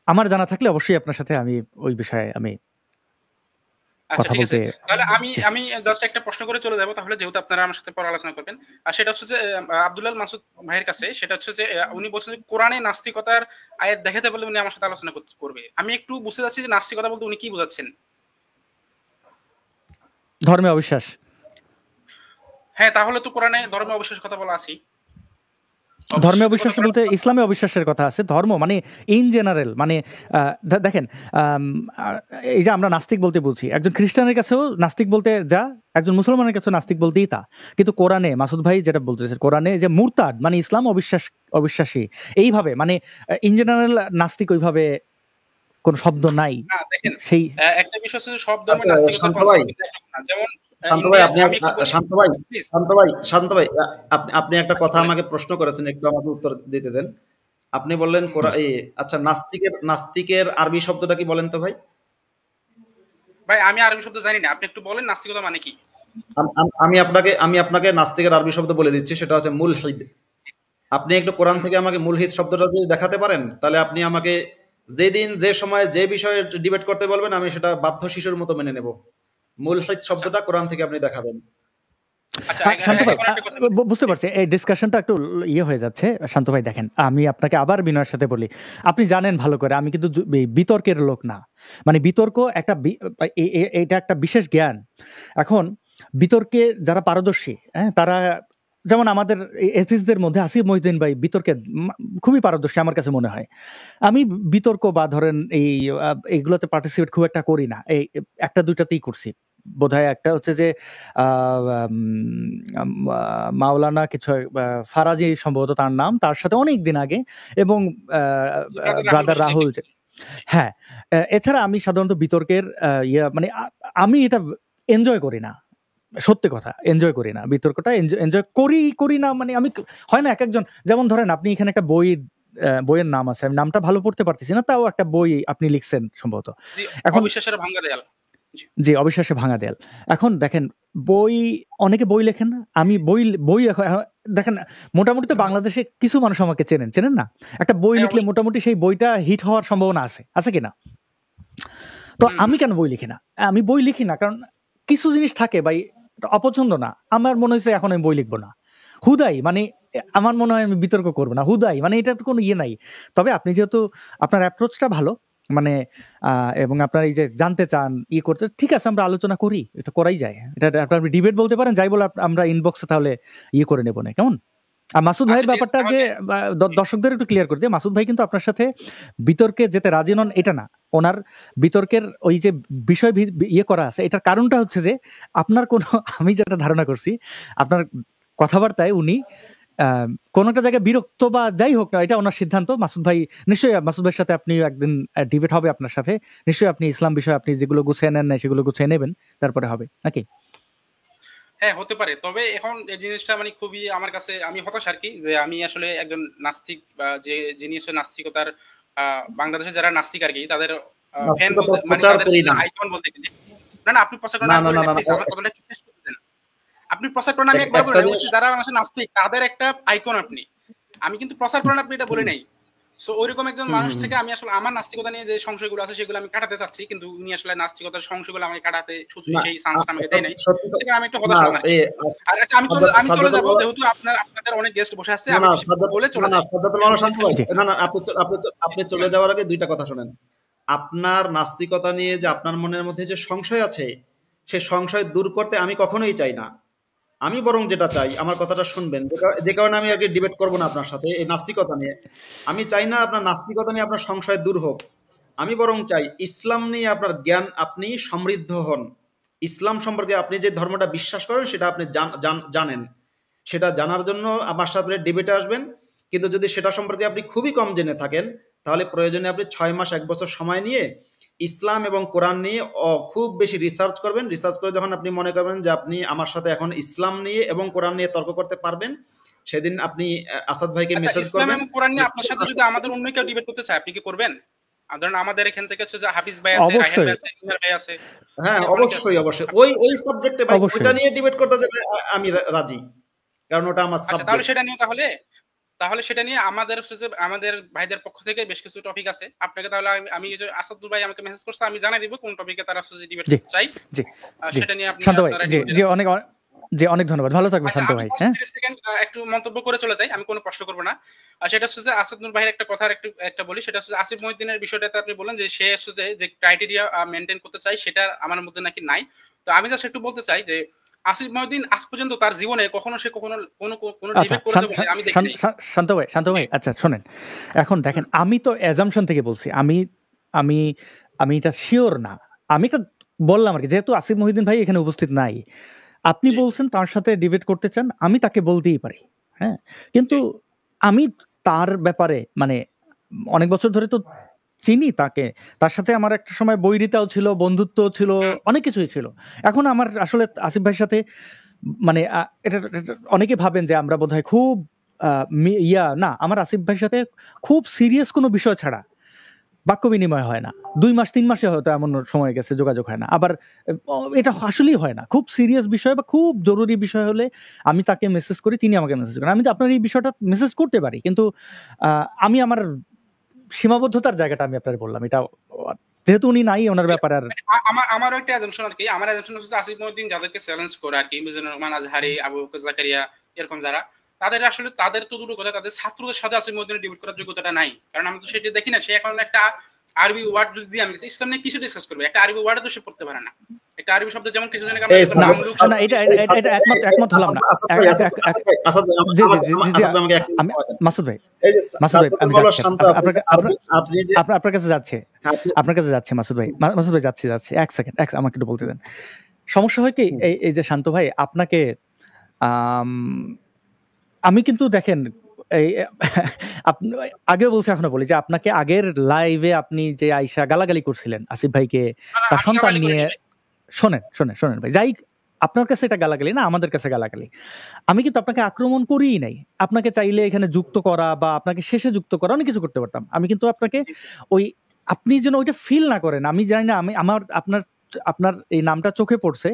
আমার জানা থাকলে অবশ্যই আপনার সাথে আমি ওই বিষয়ে আমি আচ্ছা, কথা ঠিক আছে। বলতে। তাহলে আমি জি। আমি জাস্ট একটা প্রশ্ন করে চলে যাব তাহলে, যেহেতু আপনারা আমার সাথে পরে আলোচনা করবেন। আর সেটা হচ্ছে যে আব্দুল্লাহ মাসুদ ভাইয়ের কাছে, সেটা হচ্ছে যে উনি বলছেন যে কোরআনে নাস্তিকতার আয়াত দেখাতে বললে উনি আমার সাথে আলোচনা করবে। আমি একটু বুঝতে চাচ্ছি যে নাস্তিকতা বলতে উনি কি বোঝাচ্ছেন? ধর্মে অবিশ্বাস। হ্যাঁ, তাহলে তো কোরআনে ধর্মে অবিশ্বাসের কথা বলা আছেই। ধর্মে অবিশ্বাসের অবিশ্বাস কথা কোরআনে বলতে ইসলামে অবিশ্বাসের কথা আছে। ধর্ম মানে ইন জেনারেল, মানে দেখেন, আম আ এই যে আমরা নাস্তিক বলতে বুঝি, একজন খ্রিস্টানের কাছেও নাস্তিক বলতে যা, একজন মুসলমানের কাছেও নাস্তিক বলতেই তা। কিন্তু কোরআনে মাসুদ ভাই যেটা বলতেছেন, কোরআনে যে মুরতাদ মানে ইসলাম অবিশ্বাসী, এইভাবে মানে ইন জেনারেল নাস্তিক ওইভাবে কোন শব্দ নাই। না, দেখেন, সেই একটা বিষয় হচ্ছে যে সব ধর্মে আচ্ছা, নাস্তিকতার শান্ত ভাই, কনসেপ্ট কিন্তু একরকম না। যেমন শান্ত ভাই, ইন্ডিয়া, আপনি আমি একটু বলি শান্ত ভাই, প্লিজ। শান্ত ভাই, আপনি একটা আচ্ছা, কথা বলেন। আমাকে প্রশ্ন করেছেন, একটু আমাকে উত্তর দিতে দেন। আপনি বললেন জি। আচ্ছা, নাস্তিকের আরবি শব্দটা কি বলেন তো ভাই? ভাই, আমি আরবি শব্দ জানি না। আপনি একটু বলেন নাস্তিকতা মানে কি? আমি আপনাকে নাস্তিকের আরবি শব্দ বলে দিচ্ছি, সেটা হচ্ছে মুলহিদ। আপনি একটু কোরআন হুম। থেকে আমাকে মুলহিদ শব্দটা যদি দেখাতে পারেন, তাহলে আপনি আমাকে যেদিন যে সময় যে বিষয়ে ডিবেট করতে বলবেন, আমি সেটা বাধ্য শিশুর মতো মেনে নেব। মুলহিদ আচ্ছা, শব্দটা কোরআন থেকে আপনি দেখাবেন। আচ্ছা, শান্ত ভাই, এখন একটা কথা বলি। বুঝতে জি, পারছি এই ডিসকাশনটা একটু ইয়ে হয়ে যাচ্ছে। শান্ত ভাই দেখেন, আমি আপনাকে আবার বিনয়ের সাথে বলি, আপনি জানেন ভালো করে আমি কিন্তু এই বিতর্কের লোক না। মানে বিতর্ক একটা এটা একটা বিশেষ জ্ঞান। এখন বিতর্কে যারা পারদর্শী, হ্যাঁ, তারা যেমন আমাদের এথিস্টদের মধ্যে আসিফ মহিউদ্দিন ভাই বিতর্কে খুবই পারদর্শী আমার কাছে মনে হয়। আমি বিতর্ক বা ধরেন এইগুলোতে পার্টিসিপেট খুব একটা করি না। এই একটা দুইটাতেই করছি। বোধহয় একটা হচ্ছে যে মাওলানা কিছু ফারাজি সম্ভবত তার নাম, তার সাথে অনেক দিন আগে, এবং ব্রাদার রাহুল ব্রাদার বসে রাহুল যে, দেখবেন। হ্যাঁ, এছাড়া আমি সাধারণত বিতর্কের মানে আমি এটা এনজয় করি না। সত্যি কথা, এনজয় করি না বিতর্কটা। এনজয় করি না, মানে আমি হয় না, একেকজন, যেমন ধরেন আপনি এখানে একটা বইয়ের নাম আছে, আমি নামটা ভালো পড়তে পারতেছি না, তাও একটা বই আপনি লিখছেন সম্ভবত। জি, এখন অবিশ্বাসের ভাঙ্গা দেয়াল। জি। জি, অবিশ্বাসে ভাঙা দেয়াল। এখন দেখেন, বই, অনেকে বই লেখেন না। আমি বই দেখেন, মোটামুটি তো বাংলাদেশে কিছু মানুষ আমাকে চেনেন না? একটা বই হ্যাঁ, লিখলে অবশ্যই। মোটামুটি সেই বইটা হিট হওয়ার সম্ভাবনা আছে কিনা? তো হুম, আমি হুম। কেন বই লিখি না? আমি বই লিখি না কারণ কিছু জিনিস থাকে ভাই, অপছন্দ না। আমার মনে হইছে এখন আমি বই লিখব না। হুদাই মানে আমার মনে হয় আমি বিতর্ক করব না। হুদাই মানে এটার তো কোনো ইয়ে নাই। তবে আপনি যেহেতু আপনার অ্যাপ্রোচটা ভালো, মানে এবং আপনার এই যে জানতে চান, করতে, ঠিক আছে, আমরা আলোচনা করি। এটা করাই যায়। এটা আপনার ডিবেট বলতে পারেন, যাই বলে আমরা ইনবক্সে তাহলে করে নেব না। কেমন? আর মাসুদ আচ্ছা, ভাইয়ের ঠিক আছে। ব্যাপারটা যে তাহলে জি, দর্শকদের একটু ক্লিয়ার করে দিই। মাসুদ ভাই কিন্তু আপনার সাথে বিতর্কে যেতে রাজি নন এটা না। ওনার বিতর্কের ওই যে বিষয় করা আছে, এটার কারণটা হচ্ছে যে আপনার কোনো আমি যেটা ধারণা করছি, আপনার কথাবার্তায় উনি কোন একটা জায়গায় বিরক্ত বা যাই হোক না, এটা ওনার সিদ্ধান্ত। মাসুদ ভাই নিশ্চয়ই, মাসুদ ভাইয়ের সাথে আপনি একদিন ডিবেট হবে আপনার সাথে। নিশ্চয়ই আপনি ইসলাম বিষয়ে আপনি যেগুলো গুছিয়ে নেন নাই সেগুলো গুছিয়ে নেবেন, তারপরে হবে নাকি? হ্যাঁ, হতে পারে। তবে এখন এই জিনিসটা মানে খুবই আমার কাছে আমি হতাশ আরকি যে আমি আসলে একজন নাস্তিক, যে যিনি আসলে নাস্তিকতার বাংলাদেশে যারা নাস্তিক আরকি তাদের ফ্যান নাস্তিকতা বলতে মানে প্রচার তাদের করি না। আইকন বলতে গেলে। না, না, আপনি প্রচার করেন না আমি না বলি না না, না না, প্লিজ আমার কথাটা একটু শেষ করতে দেন। আপনি প্রচার করেন আমি একবার বলি একটা নাই। আমি জিনিস বলছি যারা আসলে নাস্তিক তাদের একটা আইকন আপনি। আমি কিন্তু প্রচার করেন আপনি এটা বলি নাই। সো ওইরকম একজন হুম মানুষ হুম হুম। থেকে আমি আসলে আমার নাস্তিকতা নিয়ে যে সংশয়গুলো আছে সেগুলো আমি কাটাতে চাচ্ছি, কিন্তু উনি আসলে নাস্তিকতার সংশয়গুলো আমাকে কাটাতে না সেই চান্সটা আমাকে দেয় নাই। সত্যি তো। সেখানে আমি একটু হতাশ না হলাম আরকি। আর আচ্ছা, আমি চলে সাজ্জাদুল যাব, মাওলানা, যেহেতু আপনাদের অনেক গেস্ট বসে আছে, না আমি না বেশি বলে না চলে না যাই। সাজ্জাদুল মাওলানা শান্ত ভাই, ডিসকাশন জি না না আপনি চলে যাওয়ার আগে দুইটা কথা শোনেন। আপনার নাস্তিকতা নিয়ে যে আপনার মনের মধ্যে যে সংশয় আছে, সেই সংশয় দূর করতে আমি কখনোই চাই না। আমি বরং যেটা চাই, আমার কথাটা শুনবেন, যে কারণে আমি আগে ডিবেট করব না আপনার সাথে এই নাস্তিকতা নিয়ে। আমি চাই না আপনার নাস্তিকতা নিয়ে আপনার সংশয় দূর হোক। আমি বরং চাই ইসলাম নিয়ে আপনার জ্ঞান, আপনি সমৃদ্ধ হন। ইসলাম সম্পর্কে আপনি যে ধর্মটা বিশ্বাস করেন সেটা আপনি জানেন। সেটা জানার জন্য আমার সাথে ডিবেটে আসবেন। কিন্তু যদি সেটা সম্পর্কে আপনি খুবই কম জেনে থাকেন, তাহলে প্রয়োজনে আপনি 6 মাস 1 বছর সময় নিয়ে ইসলাম এবং কোরআন নিয়ে খুব বেশি রিসার্চ করবেন। রিসার্চ করে যখন আপনি মনে করবেন যে আপনি আমার সাথে এখন ইসলাম নিয়ে এবং কোরআন নিয়ে তর্ক করতে পারবেন, সেদিন আপনি আসাদ ভাইকে আচ্ছা, মেসেজ ইসলাম করবেন। এবং কোরআন নিয়ে আপনার সাথে যদি আমাদের অন্য কেউ ডিবেট করতে চায় আপনি কি করবেন? ধরেন আমাদের এখান থেকে হচ্ছে যে হাফিজ ভাই আছে, রায়হান অবশ্যই ভাই আছে, ইমরান ভাই আছে, হ্যাঁ অনেকে আছে। অবশ্যই অবশ্যই, ওই সাবজেক্টে ভাই, ওইটা অবশ্যই নিয়ে ডিবেট করতে গেলে আমি রাজি, কারণ ওটা আমার আচ্ছা, তাহলে সাবজেক্ট। সেটা নিয়ে সেটা নিয়ে আমাদের হচ্ছে যে আমাদের ভাইদের পক্ষ থেকে বেশ কিছু টপিক আছে। আপনাকে তাহলে আমি এই যে আসাদুল ভাই আমাকে মেসেজ করছে, আমি জানাই দিব কোন টপিকে তারা হচ্ছে যে ডিবেট জি করতে চাই। জি জি সেটা নিয়ে আপনি শান্ত ভাই, আপনারা জি ডিবেটে জি যাবেন। জি অনেক ধন্যবাদ, ভালো থাকবেন আচ্ছা, শান্ত আমি ভাই। জাস্ট হ্যাঁ 30 সেকেন্ড একটু মন্তব্য করে চলে যাই। আমি কোনো প্রশ্ন করব না। আর সেটা হচ্ছে যে আসাদুল ভাইয়ের একটা কথার একটা বলি, সেটা হচ্ছে আসিফ মহিউদ্দিনের বিষয়টাতে আপনি বললেন যে সে হচ্ছে যে ক্রাইটেরিয়া মেইনটেইন করতে চায় সেটা আমার মধ্যে নাকি নাই। তো আমি জাস্ট একটু বলতে চাই যে আসিফ মহিউদ্দিন আজ পর্যন্ত তার জীবনে কখনো কোনো আচ্ছা ডিবেট করেছে বলে আমি দেখি নাই। শান্ত জি, ভাই, আচ্ছা শোনেন, এখন দেখেন আমি তো অ্যাজাম্পশন থেকে বলছি, আমি আমি এটা শিওর না। আমি তো বললাম আর কি, যেহেতু আসিফ মহিউদ্দিন ভাই এখানে উপস্থিত নাই, আপনি জি, বলছেন তার সাথে ডিবেট করতে চান, আমি তাকে বলতেই পারি। হ্যাঁ, কিন্তু জি। আমি তার ব্যাপারে মানে অনেক বছর ধরে তো চিনি তাকে, তার সাথে আমার একটা সময় বৈরিতাও ছিল, বন্ধুত্বও ছিল, হুম, অনেক কিছুই ছিল। এখন আমার আসলে আসিফ ভাইয়ের সাথে মানে এটা অনেকে ভাবেন যে আমরা বোধহয় খুব না, আমার আসিফ ভাইয়ের সাথে খুব সিরিয়াস কোনো বিষয় ছাড়া বাক্য বিনিময় হয় না। 2 মাস 3 মাসে হয়তো এমন সময় গেছে যোগাযোগ হয় না। আবার এটা আসলেই হয় না। খুব সিরিয়াস বিষয় বা খুব জরুরি বিষয় হলে আমি তাকে মেসেজ করি, তিনি আমাকে মেসেজ করেন। আমি তো আপনার এই বিষয়টা মেসেজ করতে পারি, কিন্তু আমি আমার সীমাবদ্ধতার জায়গাটা আমি আপনার বললাম। এটা যেহেতু উনি নাই, ওনার জি। ব্যাপারে আর মানে আমারও একটা অ্যাজাম্পশন আরকি। আমার অ্যাজাম্পশন হচ্ছে আসিফ মহিউদ্দিন যাদেরকে চ্যালেঞ্জ করে আরকি, মিজানুর রহমান আজহারি, আবু বকর জাকারিয়া, এরকম যারা, তাদের তো দুটো কথা, তাদের ছাত্রদের সাথে আসিফ মহিউদ্দিনের ডিবেট করার যোগ্যতাটা নাই। কারণ আমি তো সেটা দেখি না। সে এখন একটা আরবি ওয়ার্ড যদি দিয়ে আমি ইসলাম নিয়ে কিসে ডিসকাস করবে? একটা আরবি ওয়ার্ড তো সে পড়তে পারে না। একটা আরবি শব্দ যেমন কিছু জনকে আমরা এই দেখলাম না সাজ্জাদ, নামলুক না শব্দ এটা দিয়ে। এটা এই এটা সাজ্জাদ, একমত হলাম না। আসাদ ভাই, জি জি জি জি জি, আসাদ ভাই আমাকে এক মিনিট আমি সময় দেন। মাসুদ ভাই, এই যে মাসুদ ভাই সাজ্জাদুল আমি মাওলানা যাচ্ছি, শান্ত, আপনাকে আপনি যে আপনার কাছে যাচ্ছে, আপনি আপনার কাছে যাচ্ছে মাসুদ ভাই, মাসুদ ভাই যাচ্ছি এক সেকেন্ড, আমাকে একটু বলতে দেন। সমস্যা হয় কি, এই যে শান্ত ভাই আপনাকে আম, আমি কিন্তু দেখেন এই আপনি আগে বলছি এখনো বলি যে আপনাকে আগের লাইভে আপনি যে আইসা গালাগালি করছিলেন আসিফ ভাইকে না, না, তার আমি সন্তান গালাগালি নিয়ে, করিনি ভাই। শোনেন ভাই, যাই আপনার কাছে এটা গালাগালি না, আমাদের কাছে গালাগালি। আমি কিন্তু আপনাকে আক্রমণ করিই নাই। আপনাকে চাইলে এখানে যুক্ত করা বা আপনাকে শেষে যুক্ত করা অনেক কিছু করতে পারতাম। আমি কিন্তু আপনাকে ওই আপনি যেন ওইটা ফিল না করেন। আমি জানি না, আমি আপনার আপনার এই নামটা চোখে পড়ছে।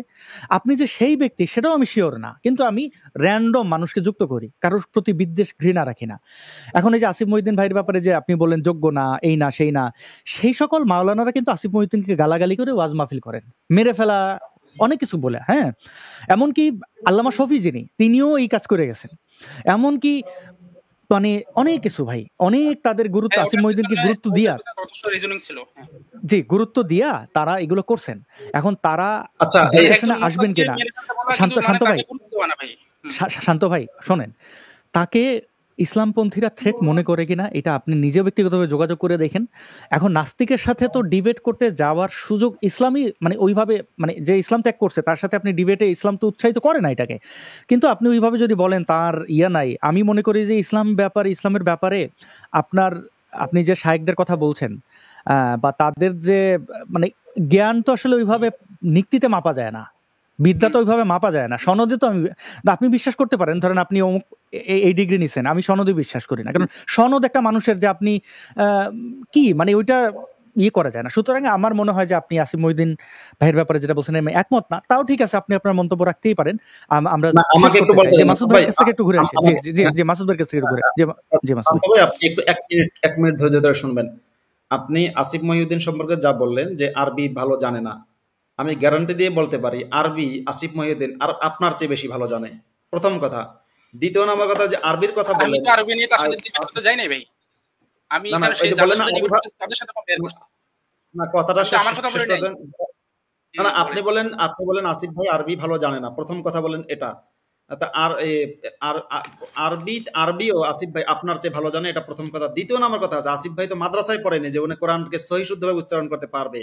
আপনি যে সেই ব্যক্তি সেটাও আমি শিওর না। কিন্তু আমি র‍্যান্ডম মানুষকে যুক্ত করি। কারোর প্রতি বিদ্বেষ ঘৃণা রাখি না। এখন এই যে আসিফ মহিউদ্দিন ভাইয়ের ব্যাপারে যে আপনি বললেন যোগ্য না, এই না, সেই না। সেই সকল মাওলানারা কিন্তু আসিফ মহিউদ্দিনকে গালাগালি করে ওয়াজ মাহফিল করেন। মেরে ফেলা, অনেক কিছু বলে, হ্যাঁ? এমনকি আল্লামা শফি যিনি, তিনিও এই কাজ করে গেছেন। এমনকি মানে অনেক কিছু ভাই, অনেক তাদের গুরুত্ব, হ্যাঁ, আসিফ মহিউদ্দিনকে গুরুত্ব দিয়া, ওটার পেছনে যথেষ্ট রিজনিং ছিল। হ্যাঁ। জি গুরুত্ব দিয়া তারা এগুলো করছেন। এখন তারা আচ্ছা ডিসকাশনে একজন আসবেন মুরতাদকে কিনা, মেরে ফেলতে বলা কিন্তু মানে শান্ত ভাই, তাকে গুরুত্ব দেওয়া না ভাই। হুম। শান্ত ভাই শোনেন, তাকে ইসলামপন্থীরা থ্রেট মনে করে কিনা এটা আপনি নিজে ব্যক্তিগতভাবে যোগাযোগ করে দেখেন। এখন নাস্তিকের সাথে তো ডিবেট করতে যাওয়ার সুযোগ ইসলামই মানে ওইভাবে মানে যে ইসলাম ত্যাগ করছে তার সাথে আপনি ডিবেটে, ইসলাম তো উৎসাহিত করে না এটাকে। কিন্তু আপনি ওইভাবে যদি বলেন তার নাই, আমি মনে করি যে ইসলামের ব্যাপারে আপনি যে শায়েখদের কথা বলছেন বা তাদের যে মানে জ্ঞান তো আসলে ওইভাবে নিক্তিতে মাপা যায় না। বিদ্যা তো ওইভাবে মাপা যায় না, সনদে তো আপনি বিশ্বাস করতে পারেন, ধরেন আপনি অমুক এই ডিগ্রি নিছেন, আমি সনদে বিশ্বাস করি না, কারণ সনদ একটা মানুষের যে আপনি কি মানে ওইটা করা যায় না। সুতরাং আমার মনে হয় যে আপনি আসিফ মহিউদ্দিন ভাইয়ের ব্যাপারে যেটা বলছেন আমি একমত না, তাও ঠিক আছে, আপনি আপনার মন্তব্য রাখতেই পারেন। আমরা আমাকে একটু বলতে যে মাসুদ ভাইয়ের কাছ থেকে একটু ঘুরে আসি, জি মাসুদ ভাইয়ের কাছ থেকে ঘুরে, জি মাসুদ ভাই আপনি একটু এক মিনিট ধৈর্য ধরে শুনবেন। আপনি আসিফ মহিউদ্দিন সম্পর্কে যা বললেন যে আরবি ভালো জানে না, আমি গ্যারান্টি দিয়ে বলতে পারি আরবি আসিফ মহিউদ্দিন আর আপনার চেয়ে বেশি ভালো জানে, প্রথম কথা। দ্বিতীয় নম্বর কথা, যে আরবির কথা আমি বললেন, তো আরবি নিয়ে তার সাথে ডিবেট করতে যাই নাই ভাই, আমি না না এখানে ওই যে বললেন না তাদের সাথে কম্পেয়ার করছি, না কথাটা আমি তো আমার কথা বলি নাই। না না আপনি বলেন আসিফ ভাই আরবি ভালো জানে না, প্রথম কথা বলেন এটা। তা আর আরবিও আসিফ ভাই আপনার চেয়ে ভালো জানে, এটা প্রথম কথা। দ্বিতীয় নম্বর কথা আছে, আসিফ ভাই তো মাদ্রাসায় পড়েনি যে উনি কোরআনকে সহি শুদ্ধভাবে উচ্চারণ করতে পারবে।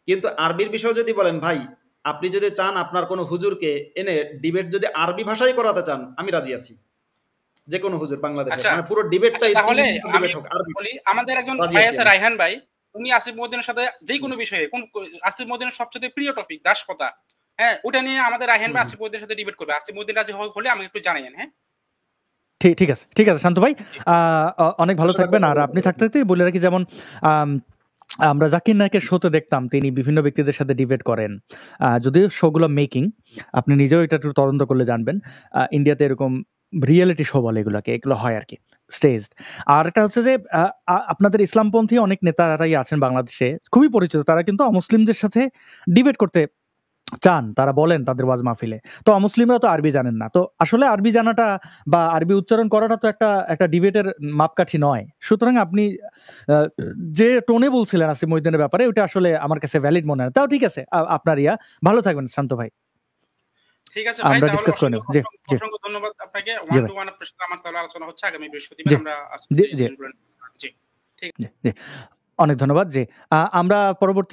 কিন্তু আরবির বিষয় যদি বলেন ভাই, আপনি যদি চান আপনার কোনো হুজুরকে এনে ডিবেট যদি আরবি ভাষায় করাতে চান, আমি রাজি আছি। যে কোনো হুজুর বাংলাদেশে, মানে পুরো ডিবেটটাই তাহলে ডিবেট হোক আরবি। বলি, আমাদের একজন ভাই আছে রায়হান ভাই, উনি আসিফ মহিউদ্দিনের সাথে যে কোনো বিষয়ে আসিফ মহিউদ্দিনের সবচেয়ে প্রিয় টপিক দাস কথা, হ্যাঁ ওটা নিয়ে আমাদের রায়হান ভাই আসিফ মহিউদ্দিনের সাথে ডিবেট করবে। আসিফ মহিউদ্দিন রাজি হলে আমাকে একটু জানাইয়েন। হ্যাঁ ঠিক আছে শান্ত ভাই, অনেক ভালো থাকবেন। আর আপনি থাকতে থাকতে বলে রাখি, যেমন আমরা জাকির নায়কের শোতে দেখতাম তিনি বিভিন্ন ব্যক্তিদের সাথে ডিবেট করেন, যদিও শোগুলো মেকিং, আপনি নিজেও এটা একটু তদন্ত করলে জানবেন। ইন্ডিয়াতে এরকম রিয়েলিটি শো বলে এগুলো হয় আর কি, স্টেজড। আর একটা হচ্ছে যে আপনাদের ইসলামপন্থী অনেক নেতারাই আছেন বাংলাদেশে, খুবই পরিচিত, তারা কিন্তু অমুসলিমদের সাথে ডিবেট করতে চান, তারা বলেন তাদের ওয়াজ মাহফিলে। তো অমুসলিমরা তো আরবি জানেন না, তো আসলে আরবি জানাটা বা আরবি উচ্চারণ করাটা তো একটা ডিবেটের মাপকাঠি নয়। সুতরাং আপনি যে টোনে বলছিলেন আসিফ মহিউদ্দিনের ব্যাপারে, ওটা আসলে আমার কাছে ভ্যালিড মনে হয়। তাও ঠিক আছে, আপনার ভালো থাকবেন শান্ত ভাই, ঠিক আছে ভাই, আমরা ডিসকাস করে নেব। জি অসংখ্য ধন্যবাদ আপনাকে। ওয়ান টু ওয়ান আপনার সাথে আমার তাহলে আলোচনা হচ্ছে আগামী বৃহস্পতিবার। আমরা জি অনেক ধন্যবাদ। যে আমরা পরবর্তী